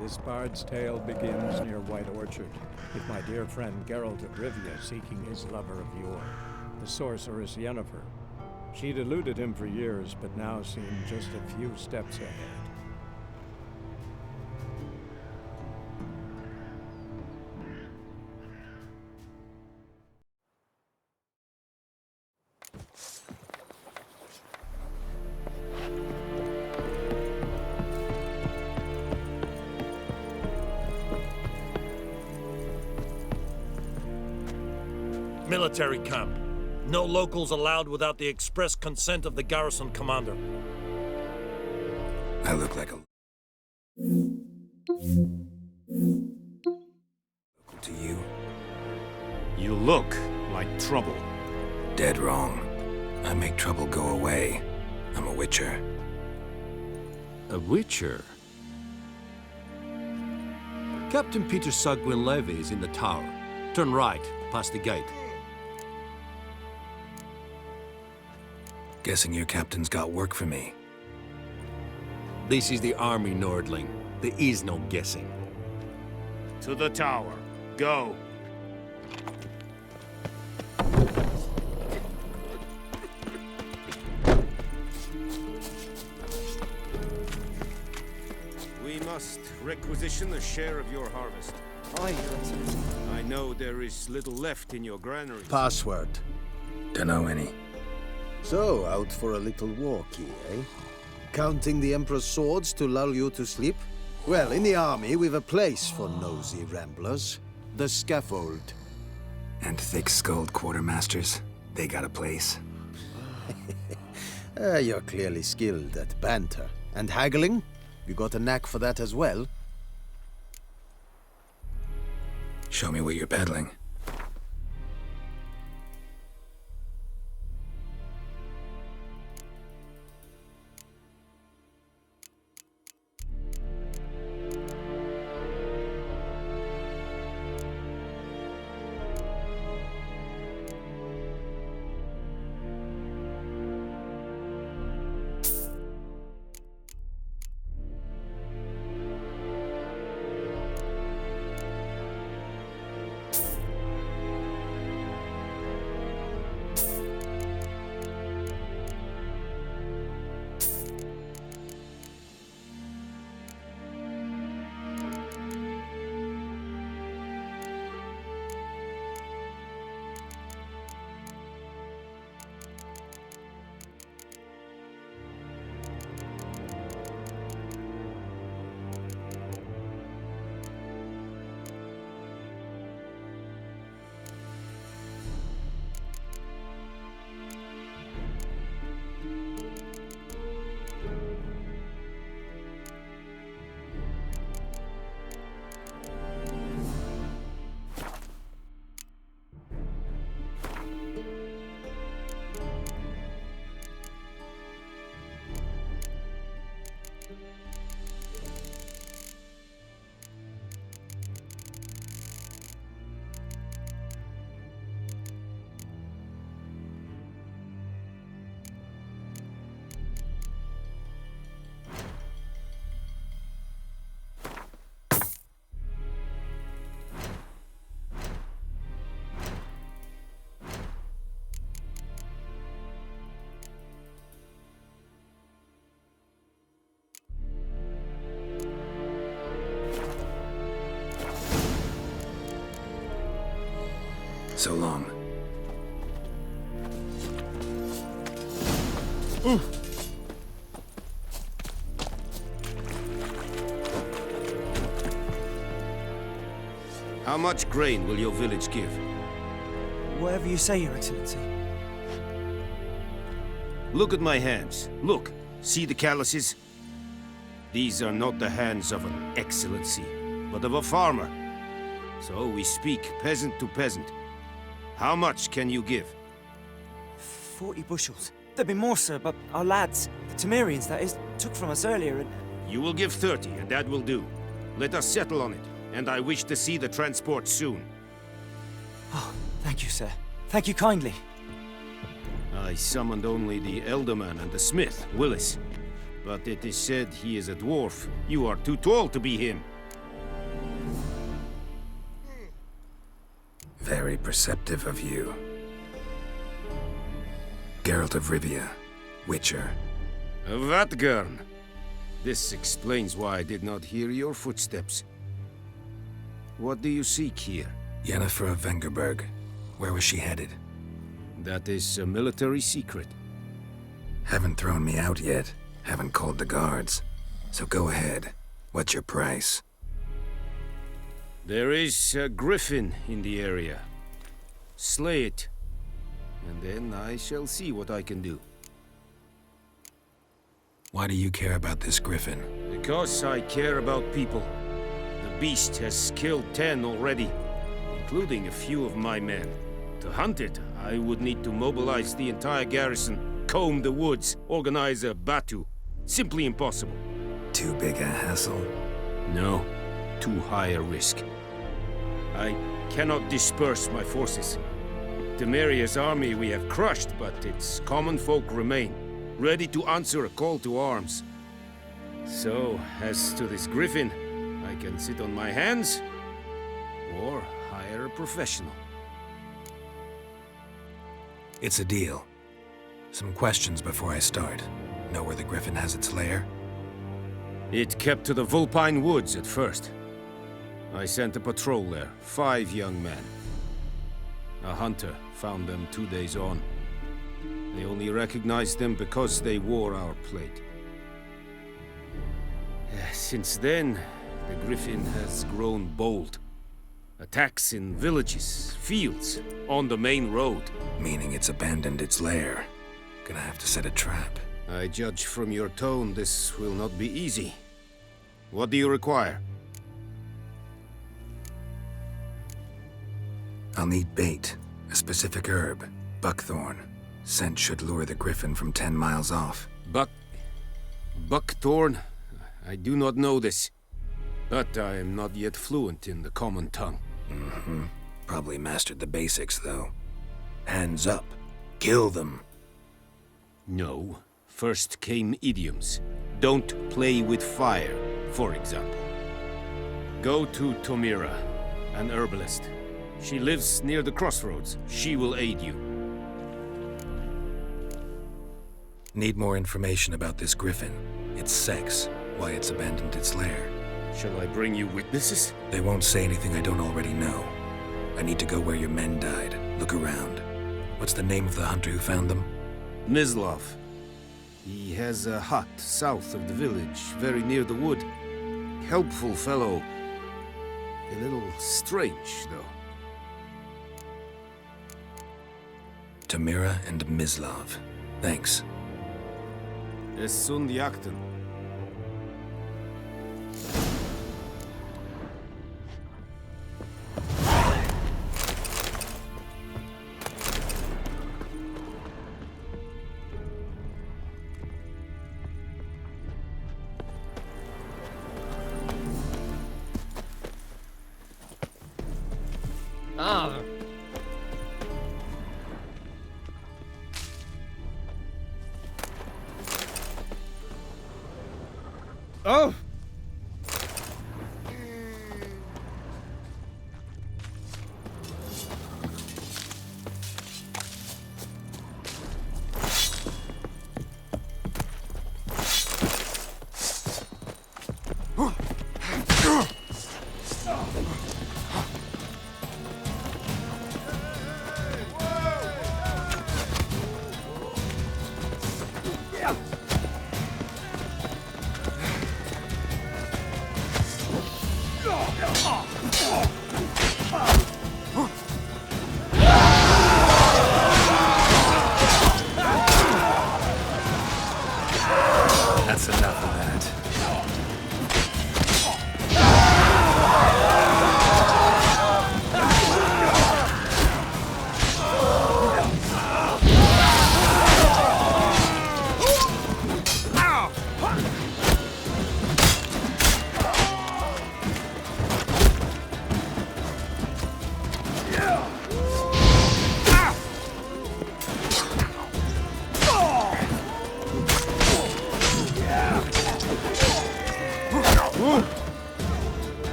This bard's tale begins near White Orchard, with my dear friend Geralt of Rivia seeking his lover of yore, the sorceress Yennefer. She'd eluded him for years, but now seemed just a few steps ahead. Military camp. No locals allowed without the express consent of the garrison commander. I look like a... local to you? You look like trouble. Dead wrong. I make trouble go away. I'm a witcher. A witcher? Captain Peter Sagwin Levy is in the tower. Turn right, past the gate. Guessing your captain's got work for me. This is the army, Nordling. There is no guessing. To the tower. Go. We must requisition a share of your harvest. Aye, I know there is little left in your granaries. Password. Dunno any. So, out for a little walkie, eh? Counting the Emperor's swords to lull you to sleep? Well, in the army, we've a place for nosy ramblers. The scaffold. And thick-skulled quartermasters. They got a place. You're clearly skilled at banter. And haggling? You got a knack for that as well? Show me what you're peddling. So long. How much grain will your village give? Whatever you say, Your Excellency. Look at my hands. Look. See the calluses? These are not the hands of an excellency, but of a farmer. So we speak peasant to peasant. How much can you give? 40 bushels. There'd be more, sir, but our lads, the Temerians, that is, took from us earlier and... You will give 30, and that will do. Let us settle on it, and I wish to see the transport soon. Oh, thank you, sir. Thank you kindly. I summoned only the Elderman and the smith, Willis. But it is said he is a dwarf. You are too tall to be him. Very perceptive of you. Geralt of Rivia, Witcher. Vatgern. This explains why I did not hear your footsteps. What do you seek here? Yennefer of Vengerberg. Where was she headed? That is a military secret. Haven't thrown me out yet. Haven't called the guards. So go ahead. What's your price? There is a griffin in the area. Slay it. And then I shall see what I can do. Why do you care about this griffin? Because I care about people. The beast has killed 10 already, including a few of my men. To hunt it, I would need to mobilize the entire garrison, comb the woods, organize a batu. Simply impossible. Too big a hassle? No, too high a risk. I cannot disperse my forces. Temeria's army we have crushed, but its common folk remain, ready to answer a call to arms. So, as to this griffin, I can sit on my hands, or hire a professional. It's a deal. Some questions before I start. Know where the griffin has its lair? It kept to the Vulpine Woods at first. I sent a patrol there, 5 young men. A hunter found them 2 days on. They only recognized them because they wore our plate. Since then, the griffin has grown bold. Attacks in villages, fields, on the main road. Meaning it's abandoned its lair. Gonna have to set a trap. I judge from your tone this will not be easy. What do you require? I'll need bait. A specific herb. Buckthorn. Scent should lure the griffin from 10 miles off. Buckthorn? I do not know this. But I am not yet fluent in the common tongue. Mm-hmm. Probably mastered the basics, though. Hands up. Kill them. No. First came idioms. Don't play with fire, for example. Go to Tomira, an herbalist. She lives near the crossroads. She will aid you. Need more information about this griffin. Its sex, why it's abandoned its lair. Shall I bring you witnesses? They won't say anything I don't already know. I need to go where your men died. Look around. What's the name of the hunter who found them? Mislav. He has a hut south of the village, very near the wood. Helpful fellow. A little strange, though. Tomira and Mislav. Thanks. Es sunt jakten. Oh! That's enough of that.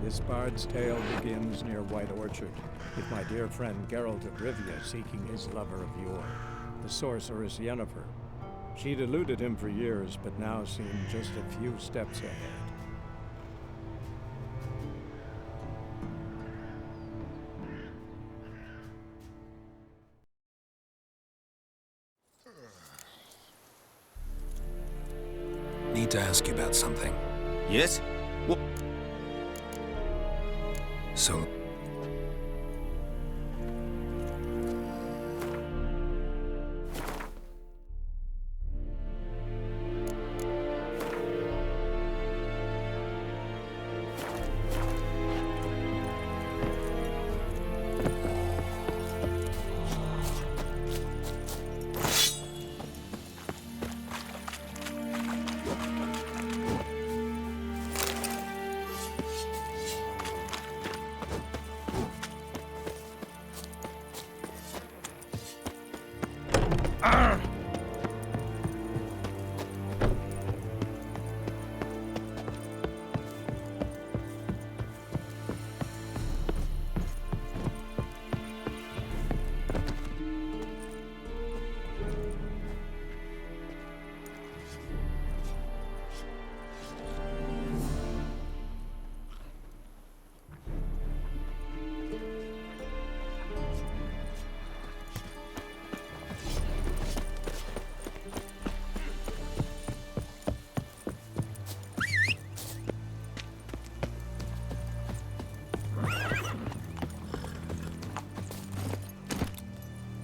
This bard's tale begins near White Orchard, with my dear friend Geralt of Rivia seeking his lover of yore, the sorceress Yennefer. She'd eluded him for years, but now seemed just a few steps ahead. Need to ask you about something. Yes? What? So...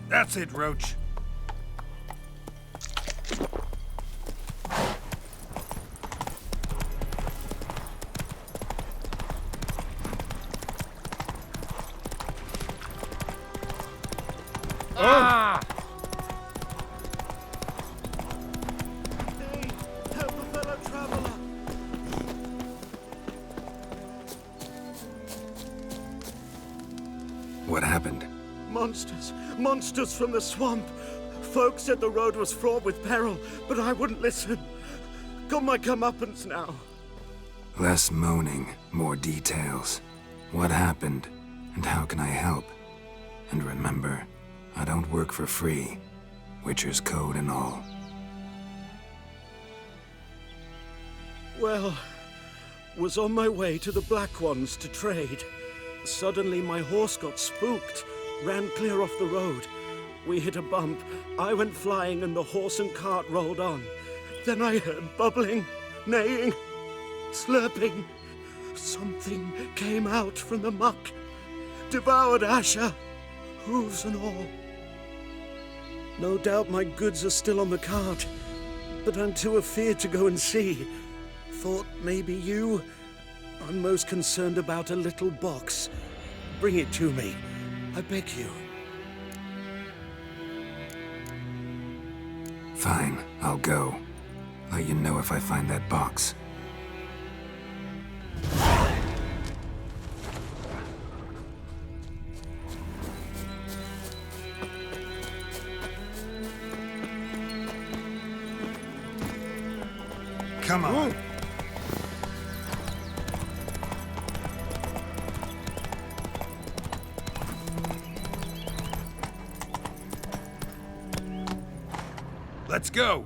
That's it, Roach. Ah! Hey, help a fellow traveler! What happened? Monsters! Monsters from the swamp! Folks said the road was fraught with peril, but I wouldn't listen. Got my comeuppance now. Less moaning, more details. What happened, and how can I help? And remember, I don't work for free. Witcher's code and all. Well, was on my way to the Black Ones to trade. Suddenly my horse got spooked, ran clear off the road. We hit a bump, I went flying and the horse and cart rolled on. Then I heard bubbling, neighing, slurping. Something came out from the muck, devoured Asher, hooves and all. No doubt my goods are still on the cart, but I'm too afeard to go and see. Thought maybe you... I'm most concerned about a little box. Bring it to me, I beg you. Fine, I'll go. Let you know if I find that box. Come on. Let's go.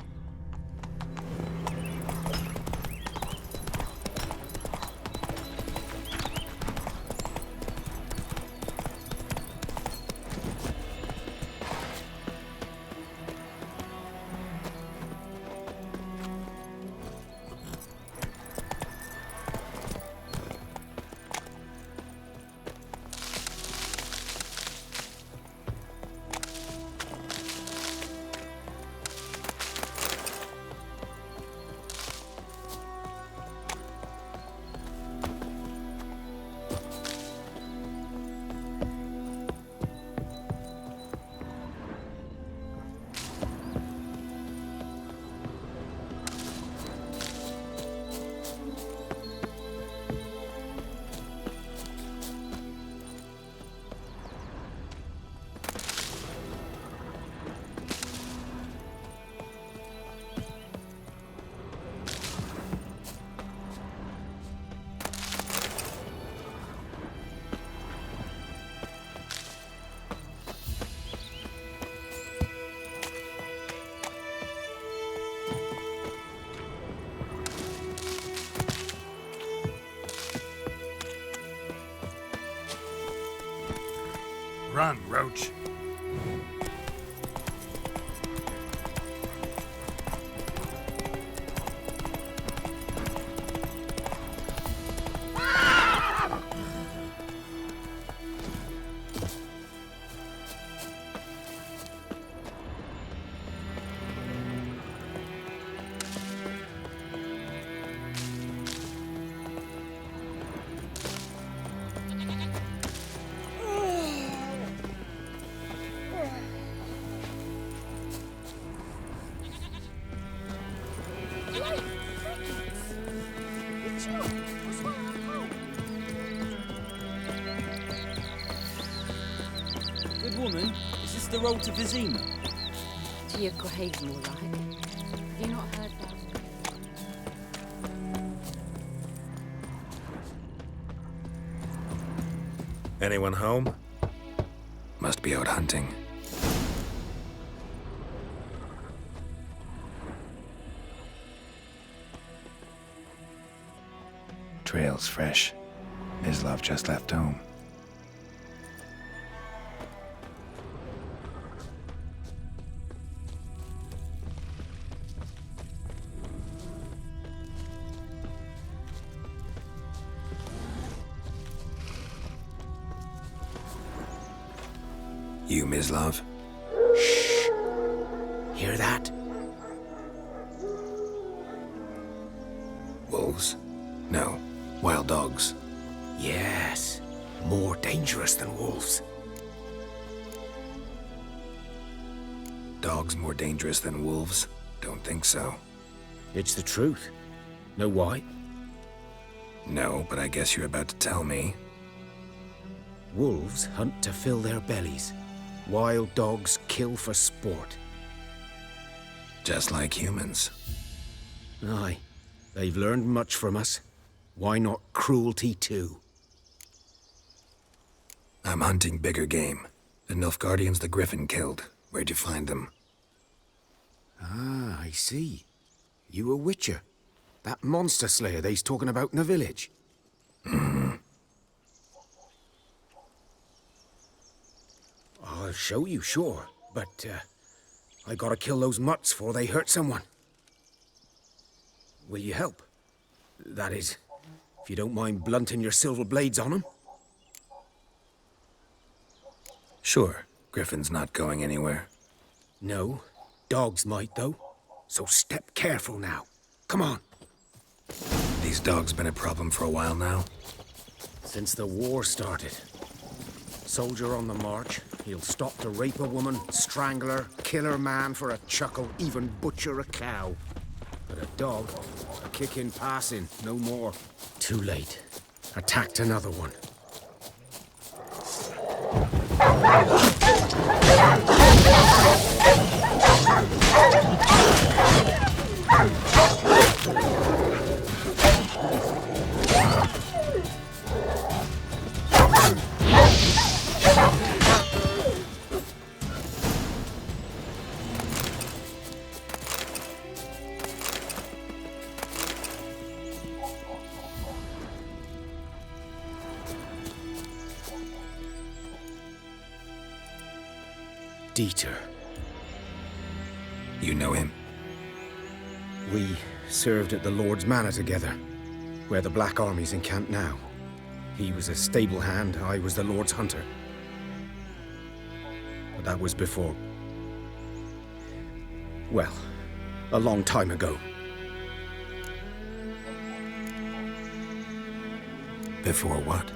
Run, Roach. Good woman, is this the road to Vizima? To your grave, more like. Have you not heard that? Anyone home? Must be out hunting. Trail's fresh. Mislav just left home. You, Mislav? Shh! Hear that? Wolves? No. Wild dogs. Yes. More dangerous than wolves. Dogs more dangerous than wolves? Don't think so. It's the truth. Know why? No, but I guess you're about to tell me. Wolves hunt to fill their bellies. Wild dogs kill for sport. Just like humans. Aye. They've learned much from us. Why not cruelty too? I'm hunting bigger game. The Nilfgaardians the Griffin killed. Where'd you find them? Ah, I see. You a witcher. That monster slayer they's talking about in the village. Mm-hmm. I'll show you, sure. But, I gotta kill those mutts before they hurt someone. Will you help? That is, if you don't mind blunting your silver blades on them. Sure. Griffin's not going anywhere. No. Dogs might, though. So step careful now. Come on. These dogs been a problem for a while now? Since the war started. Soldier on the march, he'll stop to rape a woman, strangle her, kill her man for a chuckle, even butcher a cow. But a dog, a kick in passing, no more. Too late. Attacked another one. Dieter. You know him? We served at the Lord's Manor together, where the Black Army's encamped now. He was a stable hand, I was the Lord's hunter. But that was before... well, a long time ago. Before what?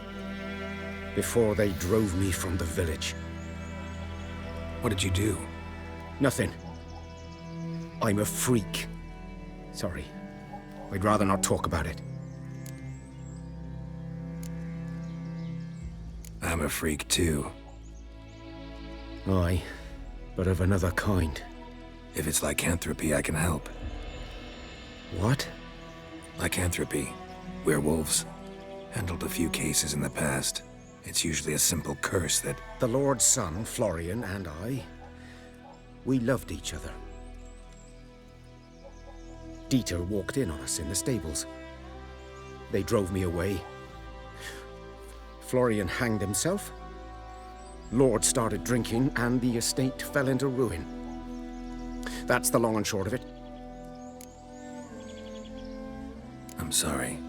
Before they drove me from the village. What did you do? Nothing. I'm a freak. Sorry. I'd rather not talk about it. I'm a freak too. Aye, but of another kind. If it's lycanthropy, I can help. What? Lycanthropy. Werewolves. Handled a few cases in the past. It's usually a simple curse that... The Lord's son, Florian, and I, we loved each other. Dieter walked in on us in the stables. They drove me away. Florian hanged himself. Lord started drinking, and the estate fell into ruin. That's the long and short of it. I'm sorry.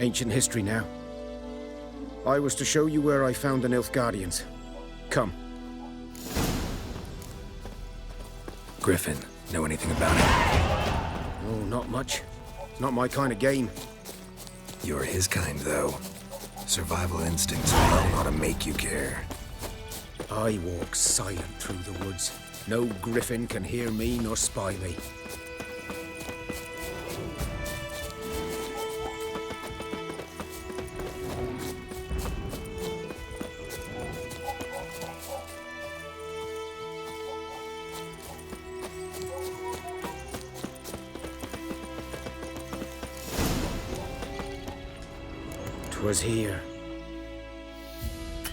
Ancient history now. I was to show you where I found the Nilfgaardians. Come. Griffin, know anything about it? Oh, not much. It's not my kind of game. You're his kind, though. Survival instincts alone ought to make you care. I walk silent through the woods. No griffin can hear me nor spy me. 'Twas here.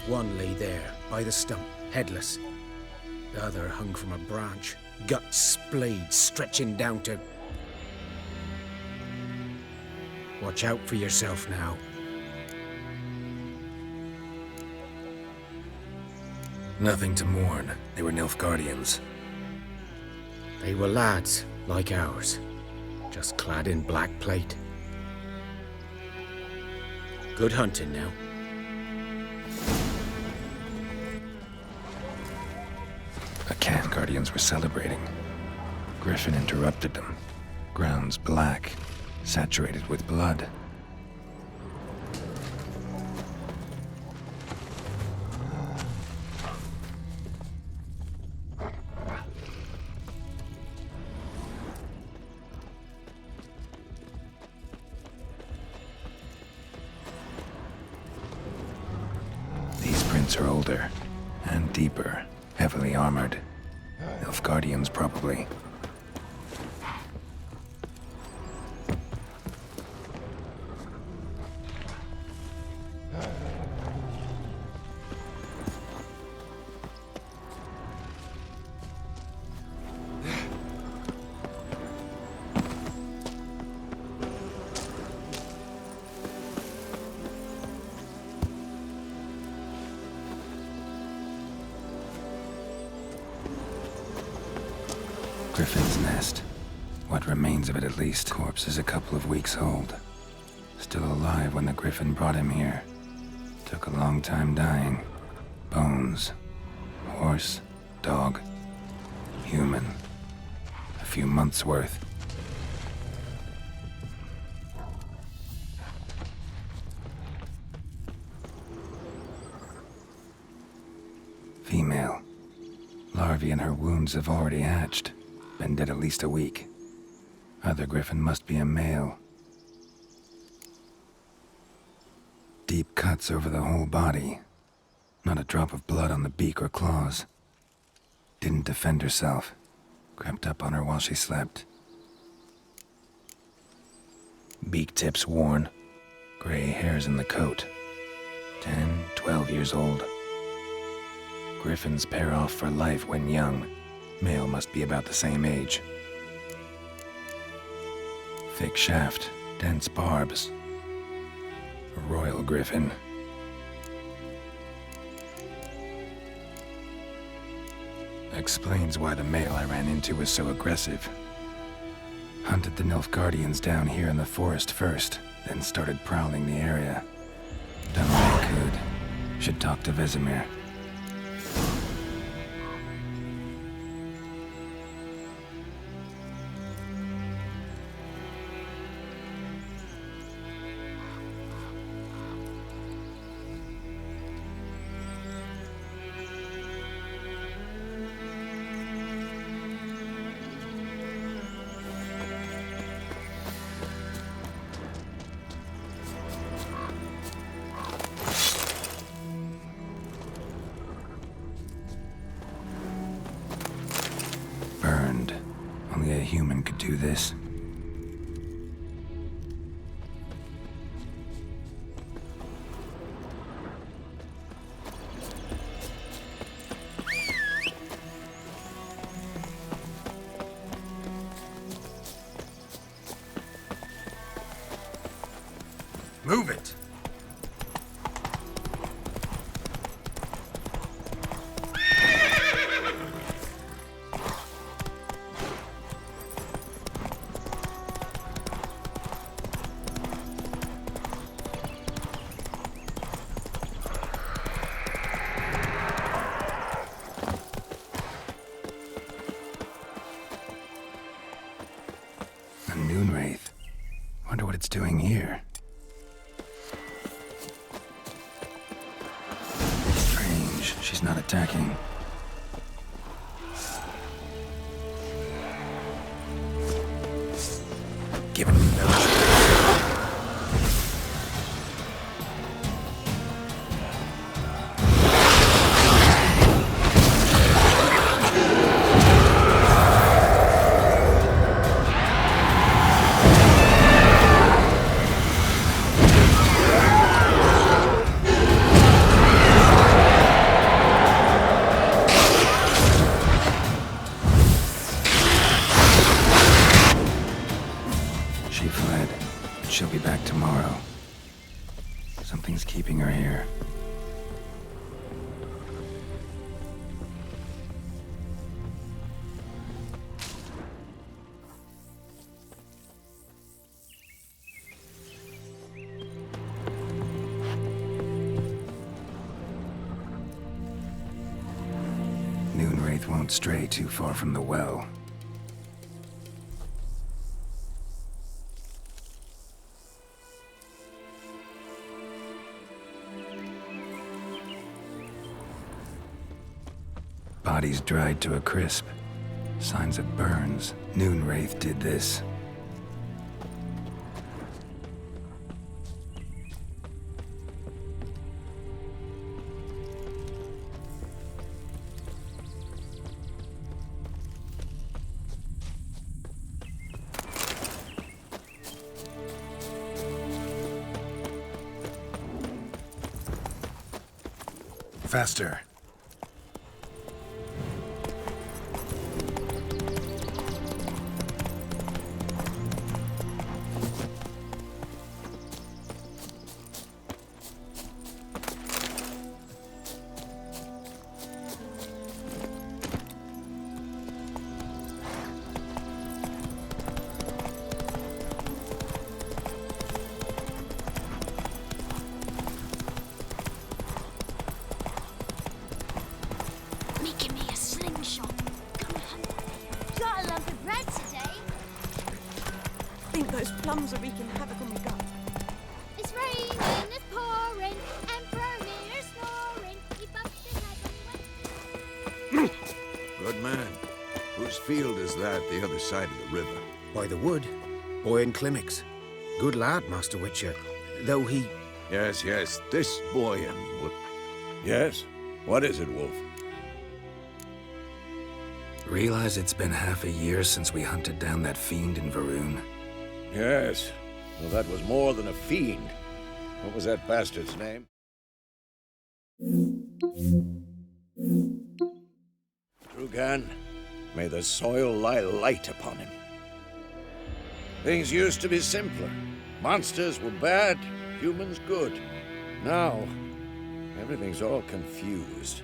One lay there, by the stump, headless. The other hung from a branch, guts splayed, stretching down to... Watch out for yourself now. Nothing to mourn. They were Nilfgaardians. They were lads, like ours, just clad in black plate. Good hunting now. The Can Guardians were celebrating. Griffin interrupted them. Grounds black, saturated with blood. These prints are older and deeper, heavily armored. Nilfgaardians, probably. Griffin's nest. What remains of it, at least. Corpse is a couple of weeks old. Still alive when the Griffin brought him here. Took a long time dying. Bones. Horse. Dog. Human. A few months' worth. Female. Larvae in her wounds have already hatched. Been dead at least a week. Other Griffin must be a male. Deep cuts over the whole body. Not a drop of blood on the beak or claws. Didn't defend herself. Crept up on her while she slept. Beak tips worn. Gray hairs in the coat. 10, 12 years old. Griffins pair off for life when young. Male must be about the same age. Thick shaft, dense barbs. A royal griffin. Explains why the male I ran into was so aggressive. Hunted the Nilfgaardians down here in the forest first, then started prowling the area. Done what I could. Should talk to Vesemir. Burned. Only a human could do this. Move it! it's doing here. Strange, she's not attacking. Giving me no choice. She fled, but she'll be back tomorrow. Something's keeping her here. Moonwraith won't stray too far from the well. Bodies dried to a crisp. Signs of burns. Moonwraith did this. Faster. Making me a slingshot. Got a lump of bread today. I think those plums are wreaking havoc on my gut. It's raining, it's pouring, Emperor Lear snoring. He bumped his head when he went. Good man. Whose field is that the other side of the river? By the wood. Boyan Klimmix. Good lad, Master Witcher. Though he... Yes, this Boyan. Yes? What is it, Wolf? Realize it's been half a year since we hunted down that fiend in Varun? Yes. Well, that was more than a fiend. What was that bastard's name? Drugan, may the soil lie light upon him. Things used to be simpler. Monsters were bad, humans good. Now, everything's all confused.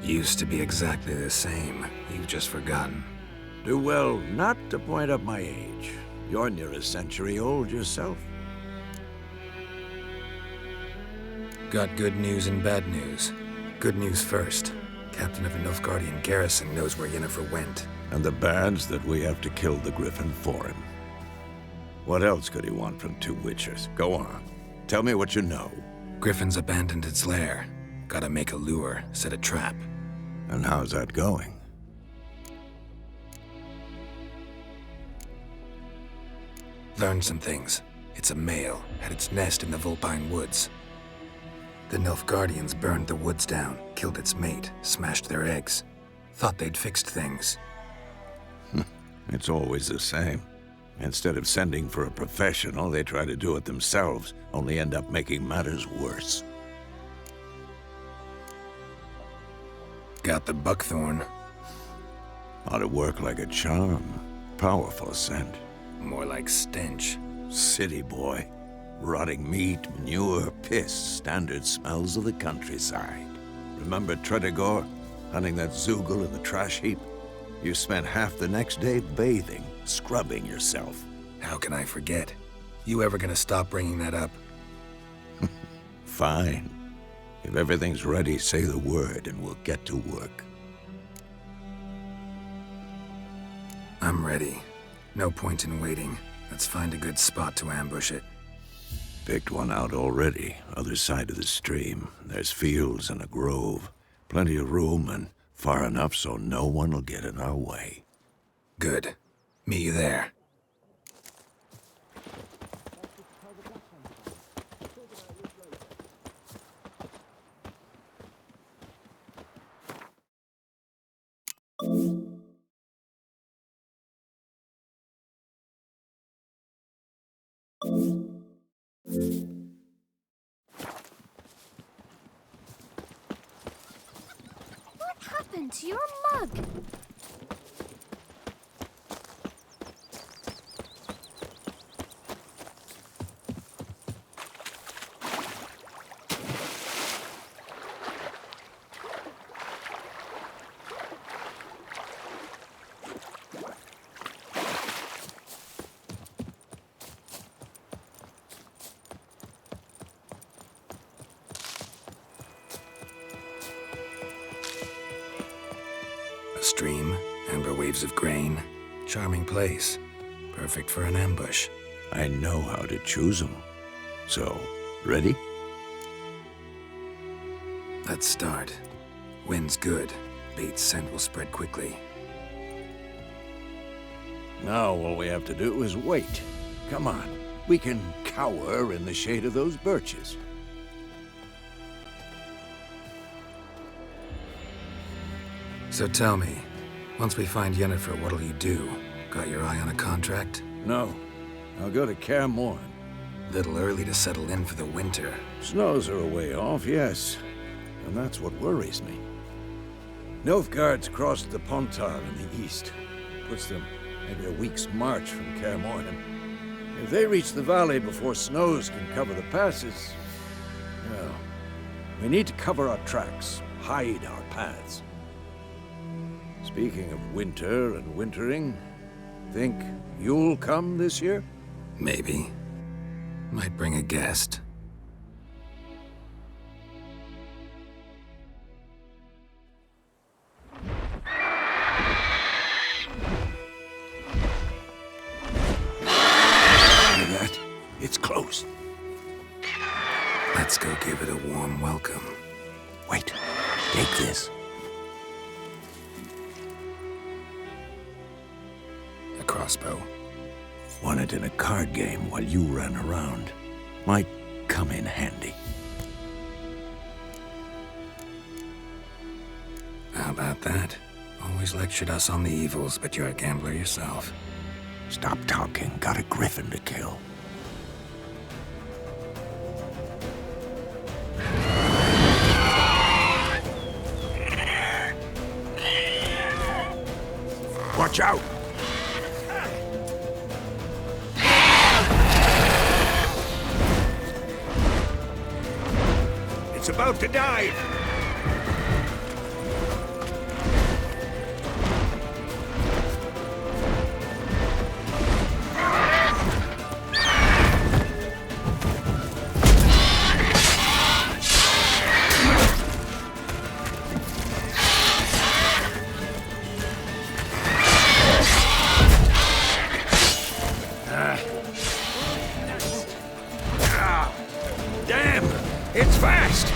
Used to be exactly the same. You've just forgotten. Do well not to point up my age. You're near a century old yourself. Got good news and bad news. Good news first. Captain of a Nilfgaardian garrison knows where Yennefer went. And the bad's that we have to kill the Griffin for him. What else could he want from two Witchers? Go on. Tell me what you know. Griffin's abandoned its lair. Gotta make a lure, set a trap. And how's that going? Learned some things. It's a male, had its nest in the Vulpine Woods. The Nilfgaardians burned the woods down, killed its mate, smashed their eggs. Thought they'd fixed things. It's always the same. Instead of sending for a professional, they try to do it themselves, only end up making matters worse. Got the buckthorn. Ought to work like a charm. Powerful scent. More like stench. City boy. Rotting meat, manure, piss, standard smells of the countryside. Remember Tredegor? Hunting that Zoogle in the trash heap? You spent half the next day bathing, scrubbing yourself. How can I forget? You ever gonna stop bringing that up? Fine. If everything's ready, say the word and we'll get to work. I'm ready. No point in waiting. Let's find a good spot to ambush it. Picked one out already, other side of the stream. There's fields and a grove. Plenty of room and far enough so no one will get in our way. Good. Meet you there. What happened to your mug? A stream, amber waves of grain. Charming place. Perfect for an ambush. I know how to choose them. So, ready? Let's start. Wind's good. Bait's scent will spread quickly. Now all we have to do is wait. Come on. We can cower in the shade of those birches. So tell me, once we find Yennefer, what'll you do? Got your eye on a contract? No. I'll go to Kaer Little early to settle in for the winter. Snows are a way off, yes. And that's what worries me. Nilfgaard's crossed the Pontar in the east. Puts them maybe a week's march from Kaer If they reach the valley before snows can cover the passes, well, we need to cover our tracks, hide our paths. Speaking of winter and wintering, think you'll come this year? Maybe. Might bring a guest. Hear that? It's close. Let's go give it a warm welcome. Wait, take this. A crossbow. Won it in a card game while you ran around. Might come in handy. How about that? Always lectured us on the evils, but you're a gambler yourself. Stop talking. Got a griffin to kill. Watch out! It's about to dive! Damn! It's fast!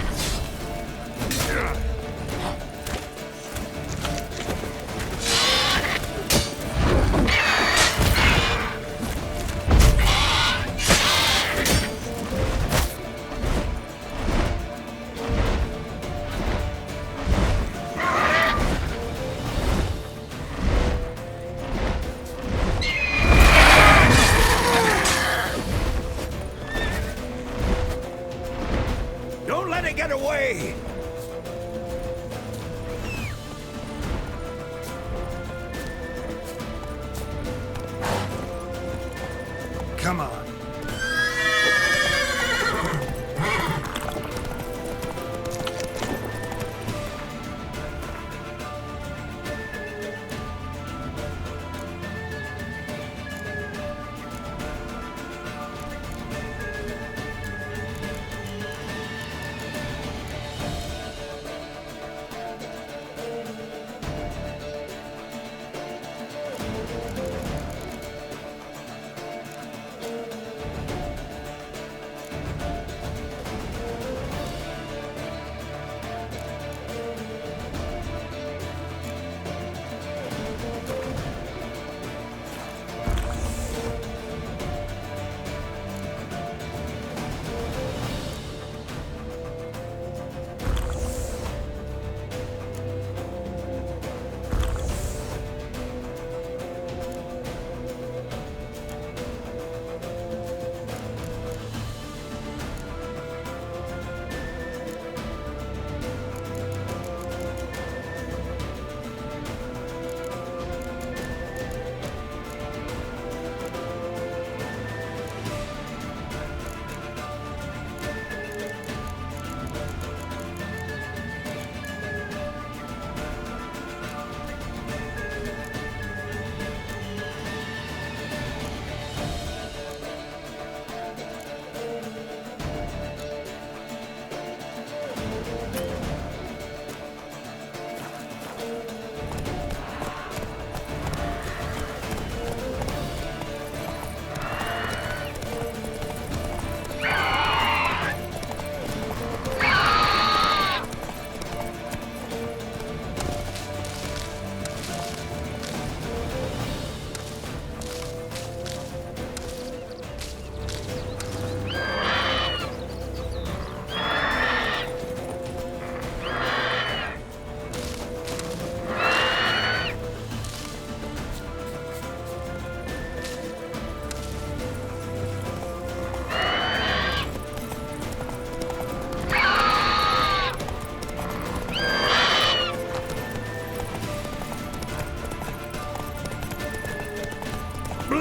Don't let it get away! Come on.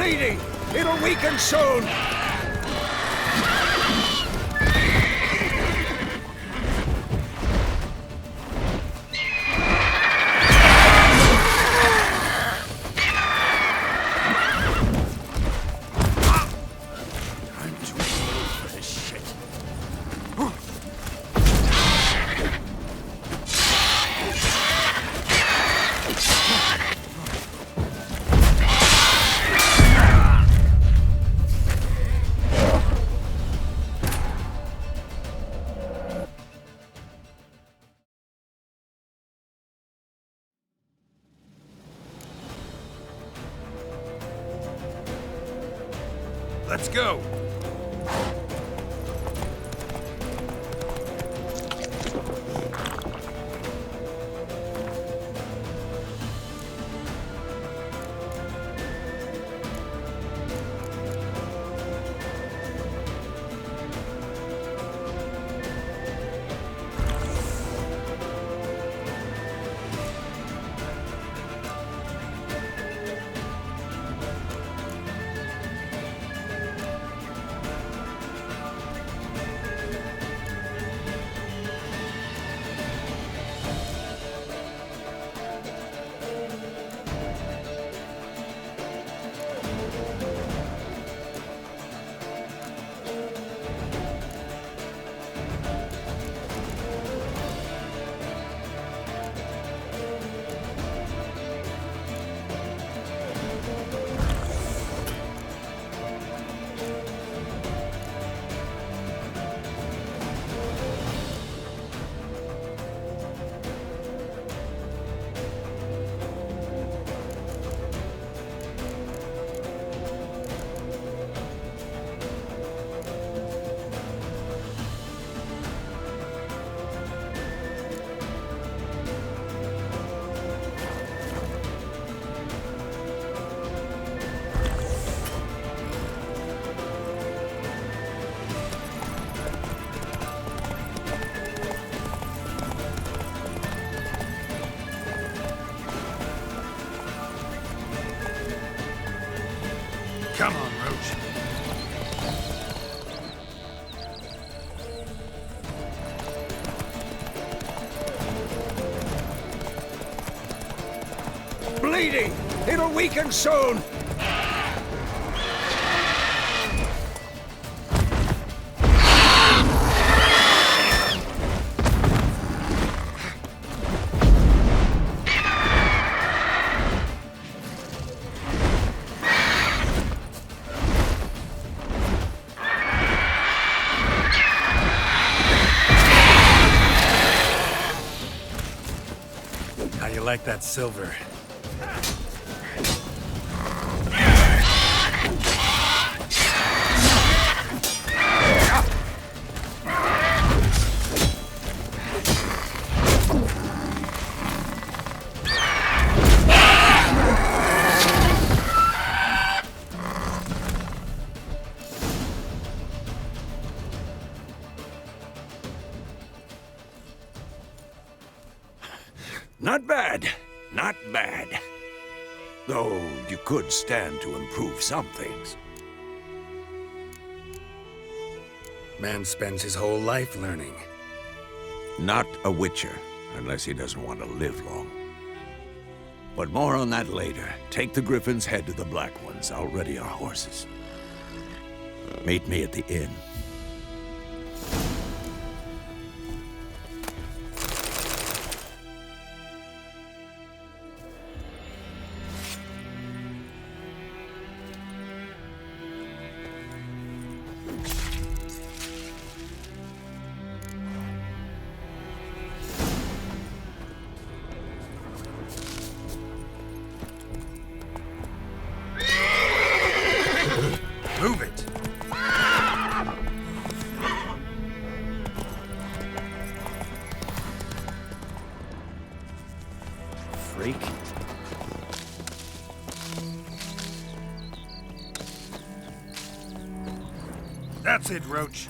Bleeding! It'll weaken soon! Let's go! Come on, Roach. Bleeding! It'll weaken soon! How you like that silver? Not bad. Not bad. Though you could stand to improve some things. Man spends his whole life learning. Not a witcher, unless he doesn't want to live long. But more on that later. Take the Griffin's head to the Black Ones. I'll ready our horses. Meet me at the inn. Move it! Freak. That's it, Roach.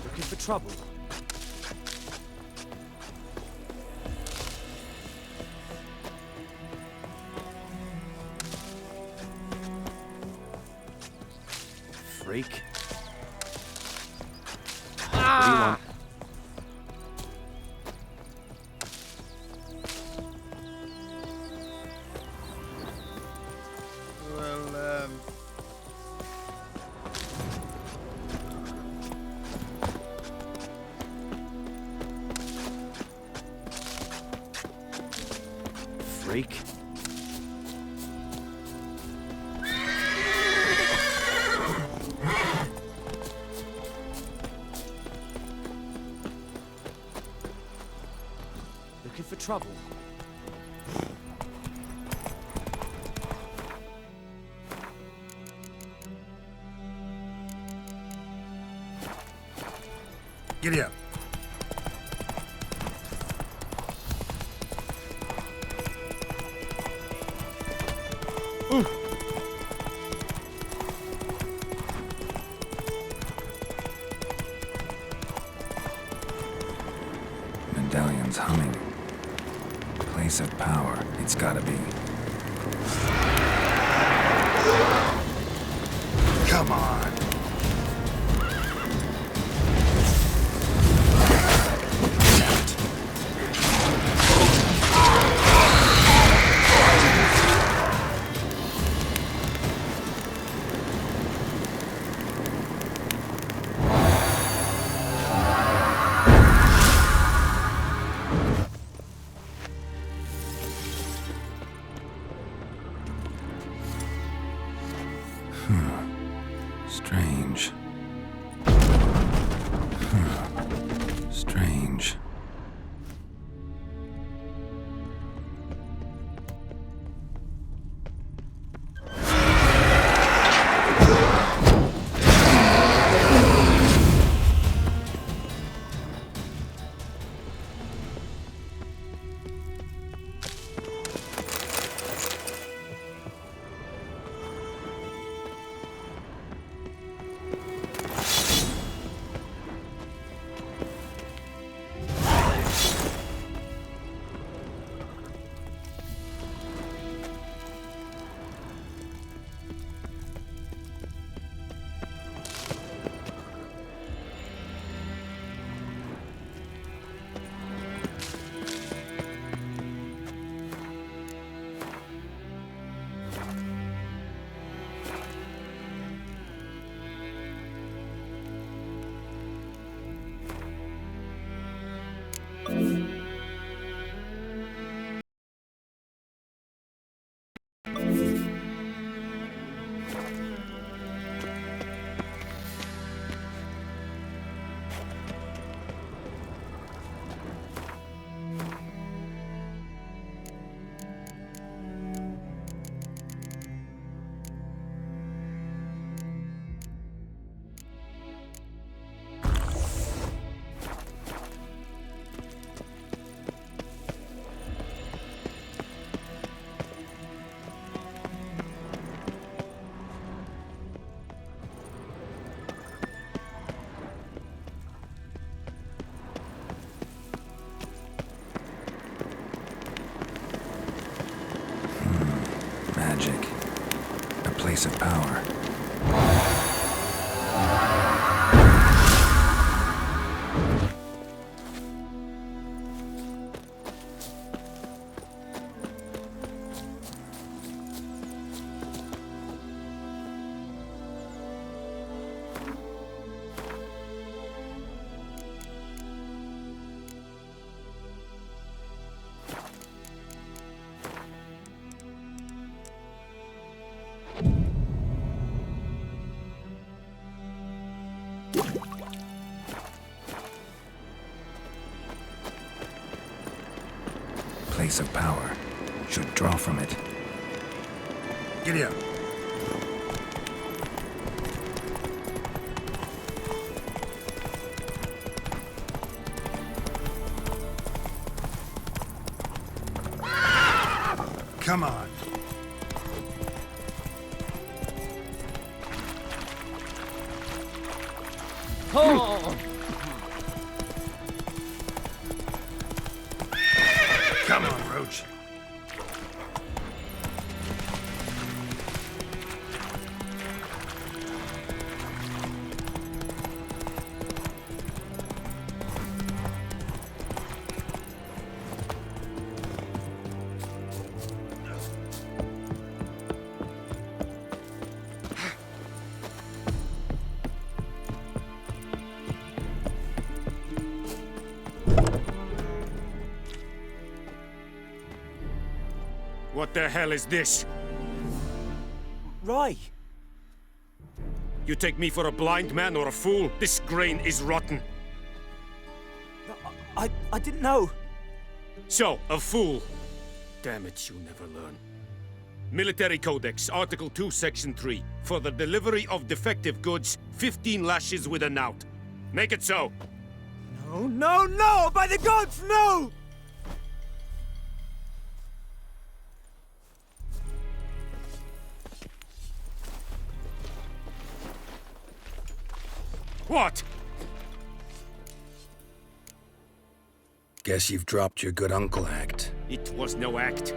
Looking for trouble? freak. What do you want? Freak. Looking for trouble? Giddy up. Medallion's humming. Place of power, it's gotta be. Come on. Strange. Strange. Magic. A place of power. Place of power. Should draw from it. Giddy up. Come on. Oh! Come on, Roach. What the hell is this? Rye! You take me for a blind man or a fool? This grain is rotten. I didn't know. So, a fool. Damn it, you never learn. Military Codex, Article 2, Section 3. For the delivery of defective goods, 15 lashes with a knout. Make it so. No, no, no! By the gods, no! What? Guess you've dropped your good uncle act. It was no act.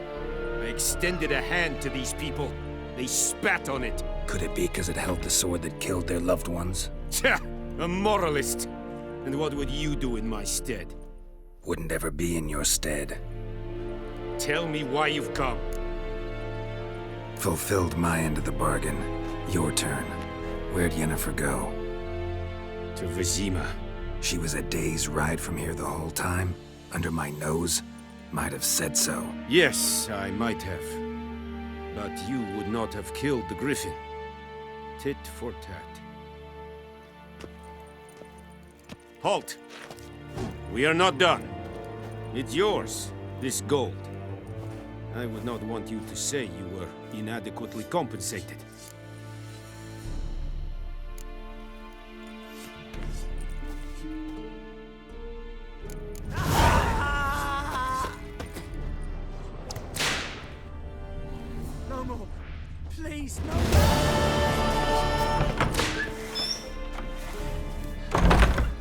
I extended a hand to these people. They spat on it. Could it be because it held the sword that killed their loved ones? Tja! A moralist. And what would you do in my stead? Wouldn't ever be in your stead. Tell me why you've come. Fulfilled my end of the bargain. Your turn. Where'd Yennefer go? To Vizima. She was a day's ride from here the whole time? Under my nose? Might have said so. Yes, I might have. But you would not have killed the griffin. Tit for tat. Halt! We are not done. It's yours, this gold. I would not want you to say you were inadequately compensated. No more. Please, no more.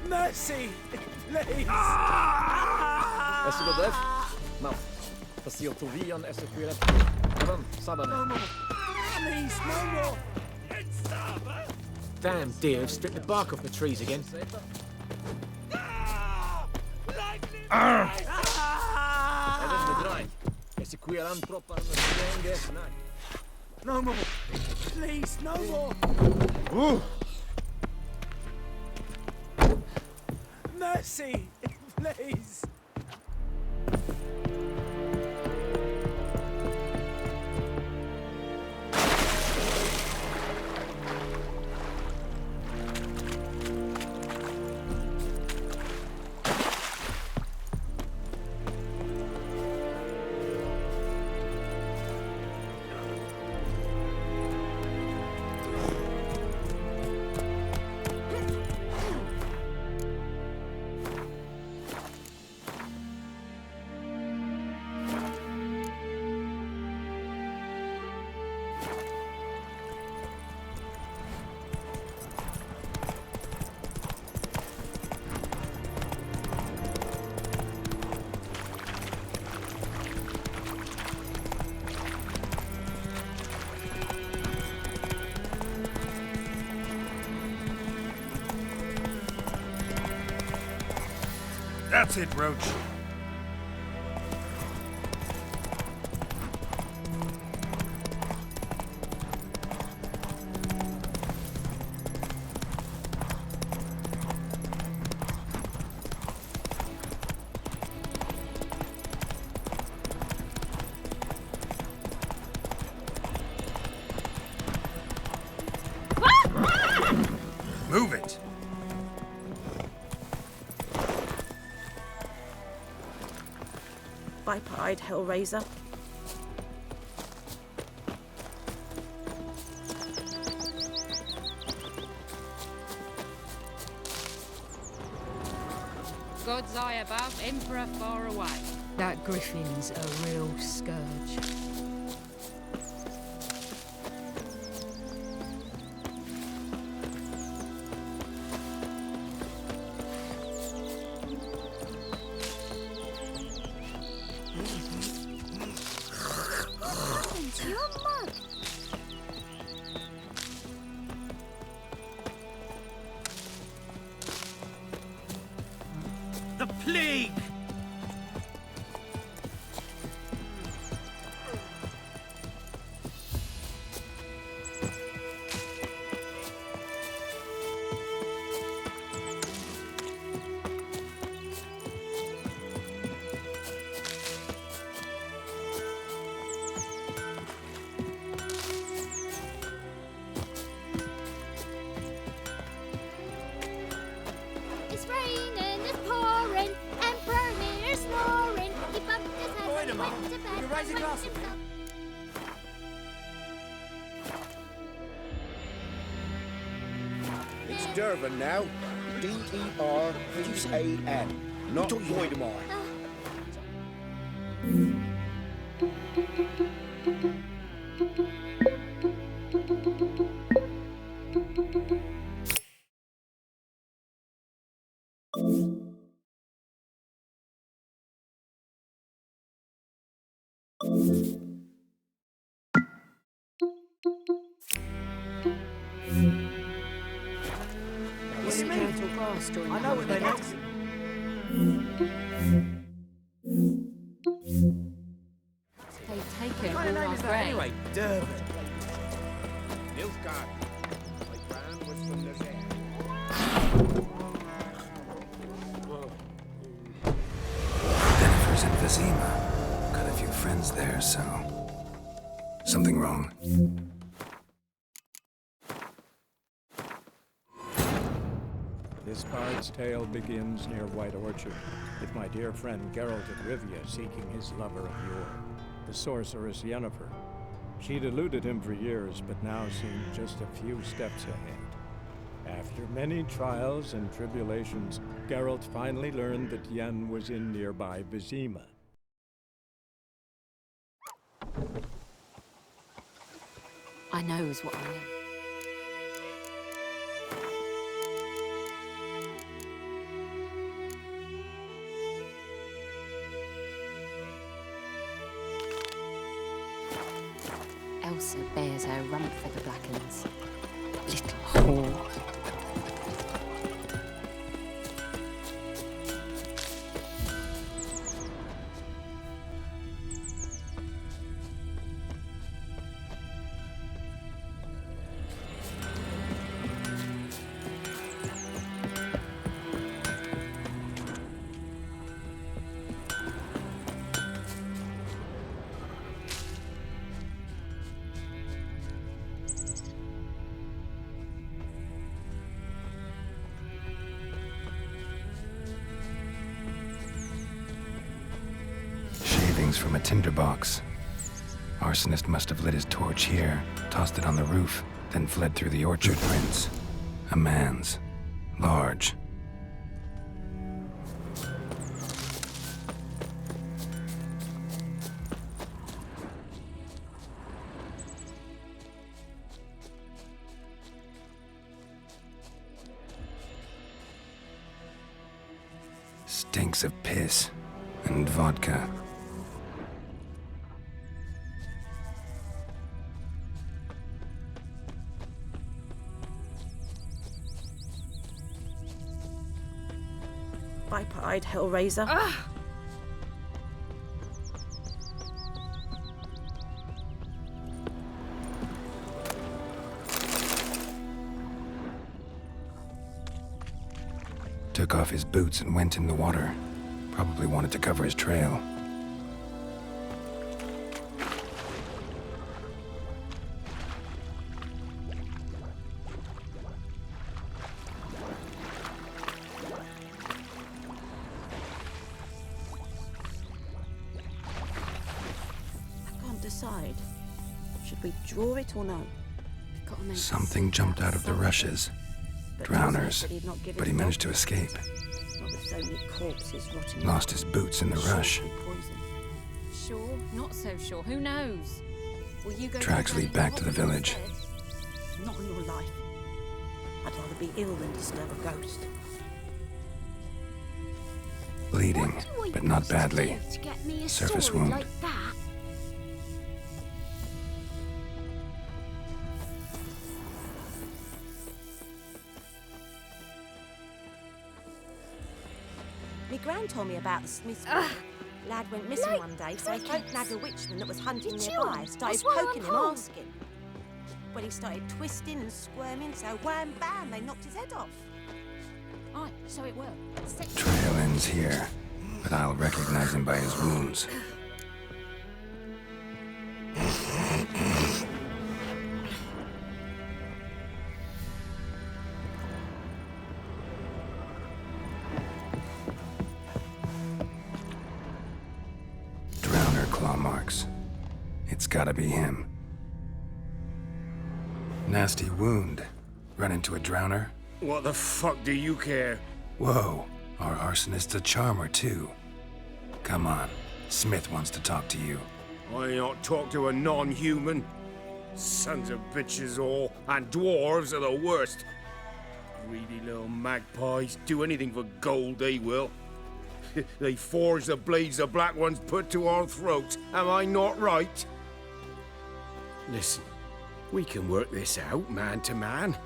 Mercy! Please! Est-ce que bref? Non. Facile to vie en SQL. No more. Please, no more. Damn deer have stripped the bark off the trees again. No more. Please, no more. Mercy! Please! That's it, Roach. Move it. Viper-eyed Hellraiser. God's eye above, Emperor far away. That griffin's a real scourge. The plague! raise a glass with me? It's Durban now. D-E-R-V-A-N. Not Voidemar. What do you mean? I know what they meant. They've taken What kind of all name our is that grain. anyway? Durban. Nilfgaard. My grand was from the there. Jennifer's in Vizima. Got a few friends there, so... Something wrong? This bard's tale begins near White Orchard, with my dear friend Geralt of Rivia seeking his lover of yore, the sorceress Yennefer. She'd eluded him for years, but now seemed just a few steps ahead. After many trials and tribulations, Geralt finally learned that Yen was in nearby Vizima. I knows what I know. Elsa bears her rump for the Blackens. Little whore. From a tinderbox. Arsonist must have lit his torch here, tossed it on the roof, then fled through the orchard prints. A man's. Large. Stinks of piss and vodka. Viper-eyed Hellraiser. Took off his boots and went in the water. Probably wanted to cover his trail. Decide. Should we draw it or no? Something jumped out of the rushes. Drowners. But he managed to escape. Not with so many corpses rotting. Lost his boots in the rush. Sure, not so sure. Who knows? Will you go Tracks lead back to the village. Not on your life. I'd rather be ill than disturb a ghost. Bleeding, but not badly. To get me a Surface sword wound. like that? My gran told me about the Smiths. Lad went missing one day, so he folk nagged a witchman that was hunting nearby. Started poking him, asking. When he started twisting and squirming, so wham bam, they knocked his head off. Aye, so it will. Trail ends here, but I'll recognize him by his wounds. marks. It's gotta be him. Nasty wound. Run into a drowner? What the fuck do you care? Whoa, our arsonist's a charmer too. Come on, Smith wants to talk to you. I ain't not talk to a non-human. Sons of bitches all, and dwarves are the worst. Greedy little magpies, do anything for gold, they will. They forge the blades the Black Ones put to our throats. Am I not right? Listen, we can work this out man to man.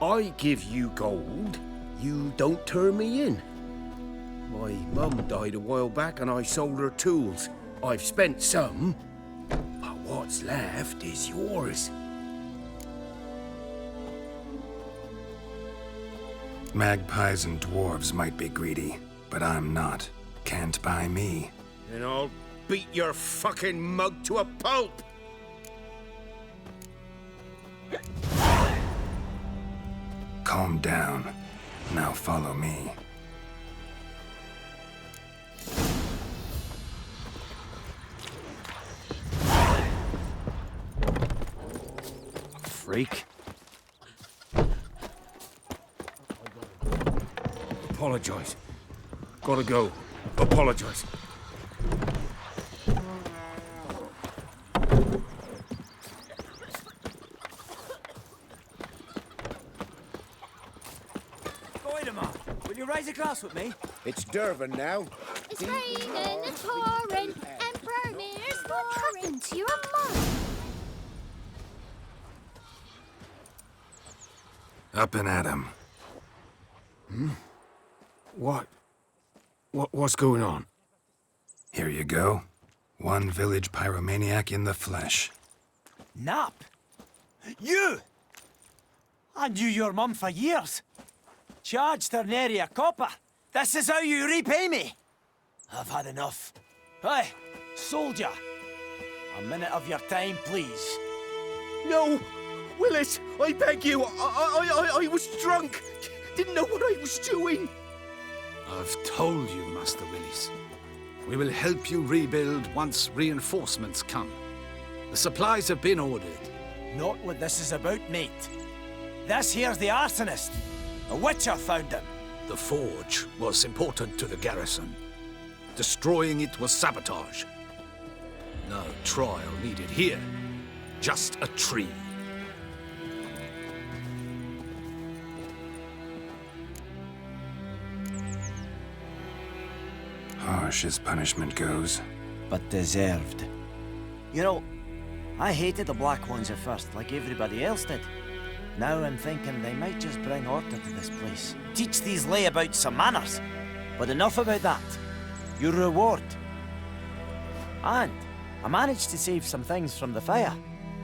I give you gold, you don't turn me in. My mum died a while back and I sold her tools. I've spent some, but what's left is yours. Magpies and dwarves might be greedy, but I'm not. Can't buy me. Then I'll beat your fucking mug to a pulp! Calm down. Now follow me. Freak. Apologize. Gotta go. Apologize. Will you raise a glass with me? It's Durban now. It's raining, it's pouring, Emperor Mir's What happened to your mum? Up and at him. What's going on? Here you go. One village pyromaniac in the flesh. Nap? You? I knew your mum for years. Charged her nary a copper. This is how you repay me. I've had enough. Hey, soldier. A minute of your time, please. No! Willis, I beg you. I was drunk. Didn't know what I was doing. I've told you, Master Willis. We will help you rebuild once reinforcements come. The supplies have been ordered. Not what this is about, mate. This here's the arsonist. A witcher found him. The forge was important to the garrison. Destroying it was sabotage. No trial needed here. Just a tree. Harsh as punishment goes. But deserved. You know, I hated the Black Ones at first, like everybody else did. Now I'm thinking they might just bring order to this place. Teach these layabouts some manners. But enough about that. Your reward. And I managed to save some things from the fire.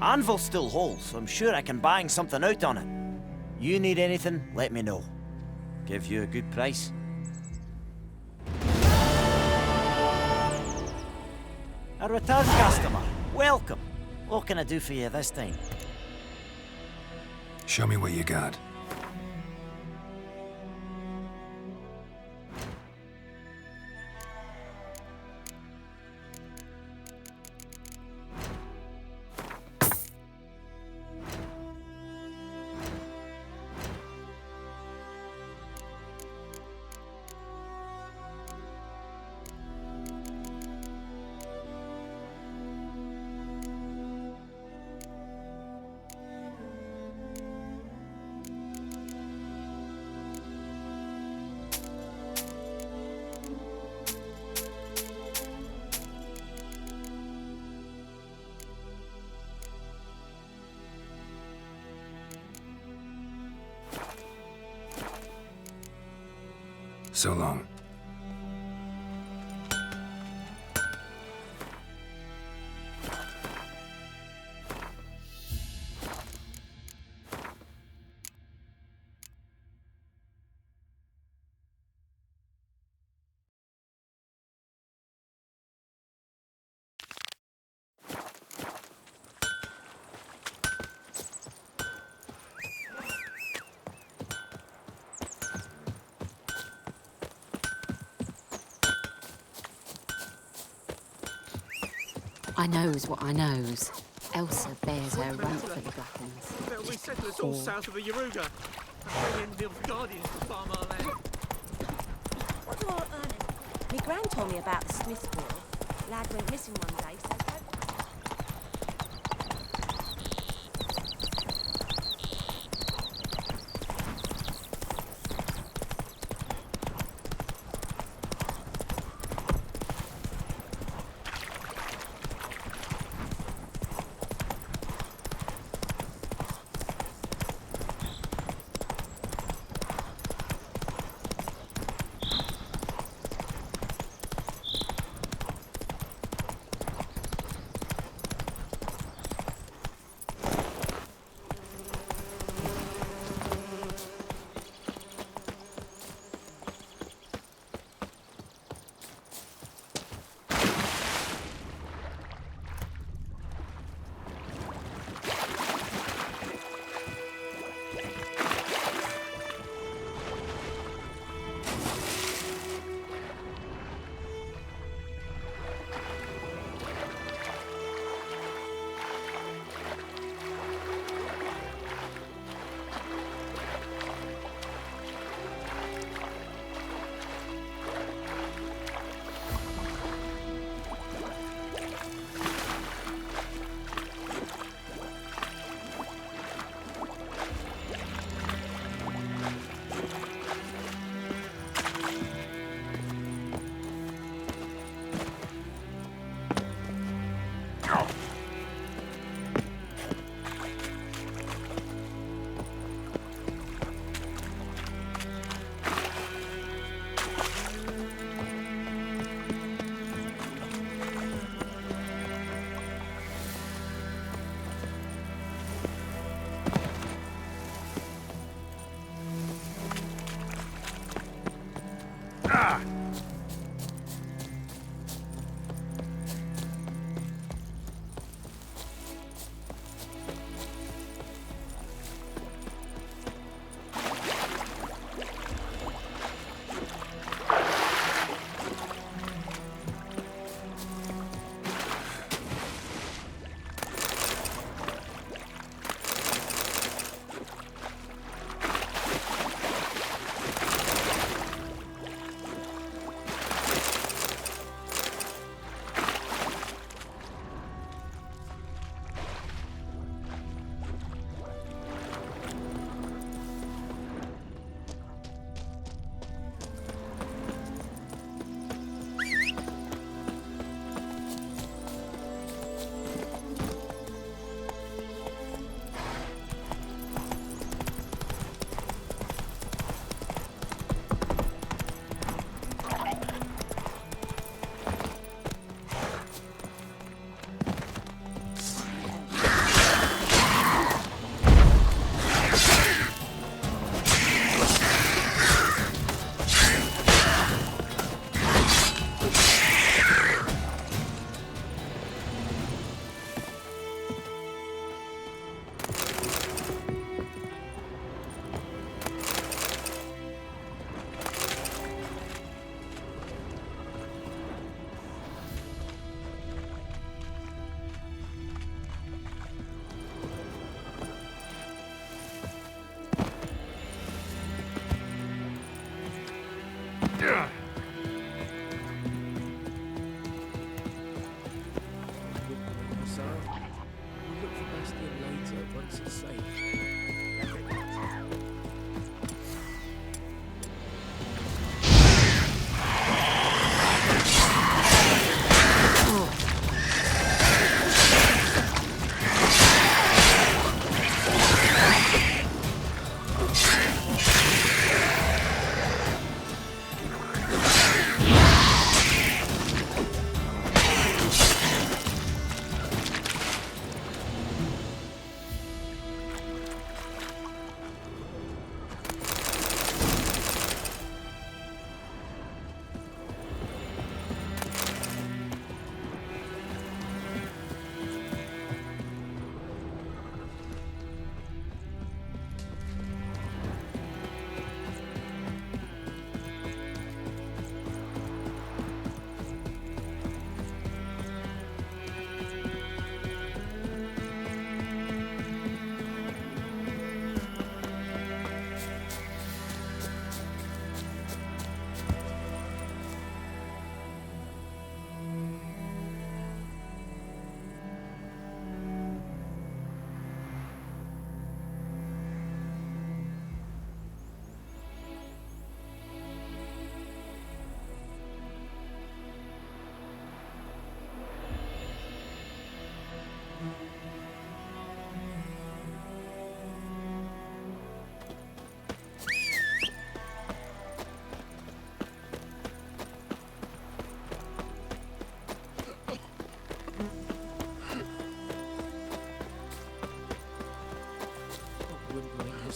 Anvil's still whole, so I'm sure I can bang something out on it. You need anything, let me know. Give you a good price. A return customer. Welcome. What can I do for you this time? Show me what you got. So long. I knows what I knows. Elsa bears her rank for the Grappins. There'll be settlers all south of the Yaruga. And bring in the Guardians to farm our land. What do I earn? Me gran told me about the Smith's will. Lad went missing one day, so...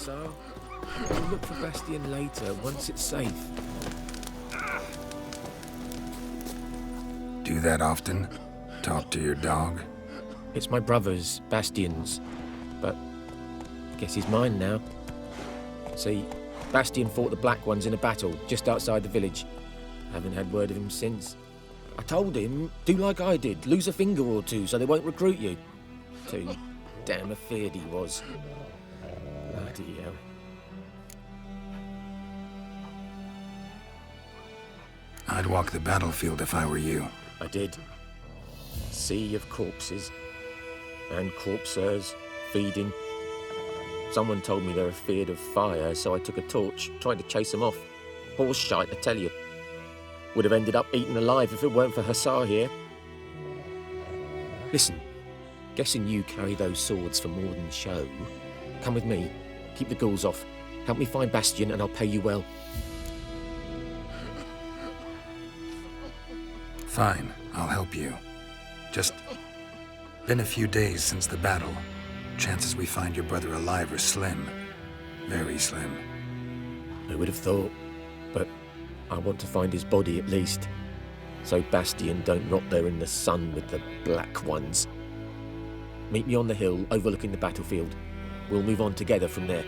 Hussar. We'll look for Bastion later, once it's safe. Do that often? Talk to your dog? It's my brother's, Bastion's, but I guess he's mine now. See, Bastion fought the Black Ones in a battle just outside the village. Haven't had word of him since. I told him, do like I did, lose a finger or two so they won't recruit you. Too damn afeard he was. Bloody hell. I'd walk the battlefield if I were you. I did. Sea of corpses. And corpsers, feeding. Someone told me they're afeard of fire, so I took a torch, tried to chase them off. Horse shite, I tell you. Would have ended up eaten alive if it weren't for Hussar here. Listen, guessing you carry those swords for more than show. Come with me, keep the ghouls off. Help me find Bastion and I'll pay you well. Fine, I'll help you. Just been a few days since the battle. Chances we find your brother alive are slim. Very slim. I would have thought, but I want to find his body at least. So Bastion don't rot there in the sun with the Black Ones. Meet me on the hill overlooking the battlefield. We'll move on together from there.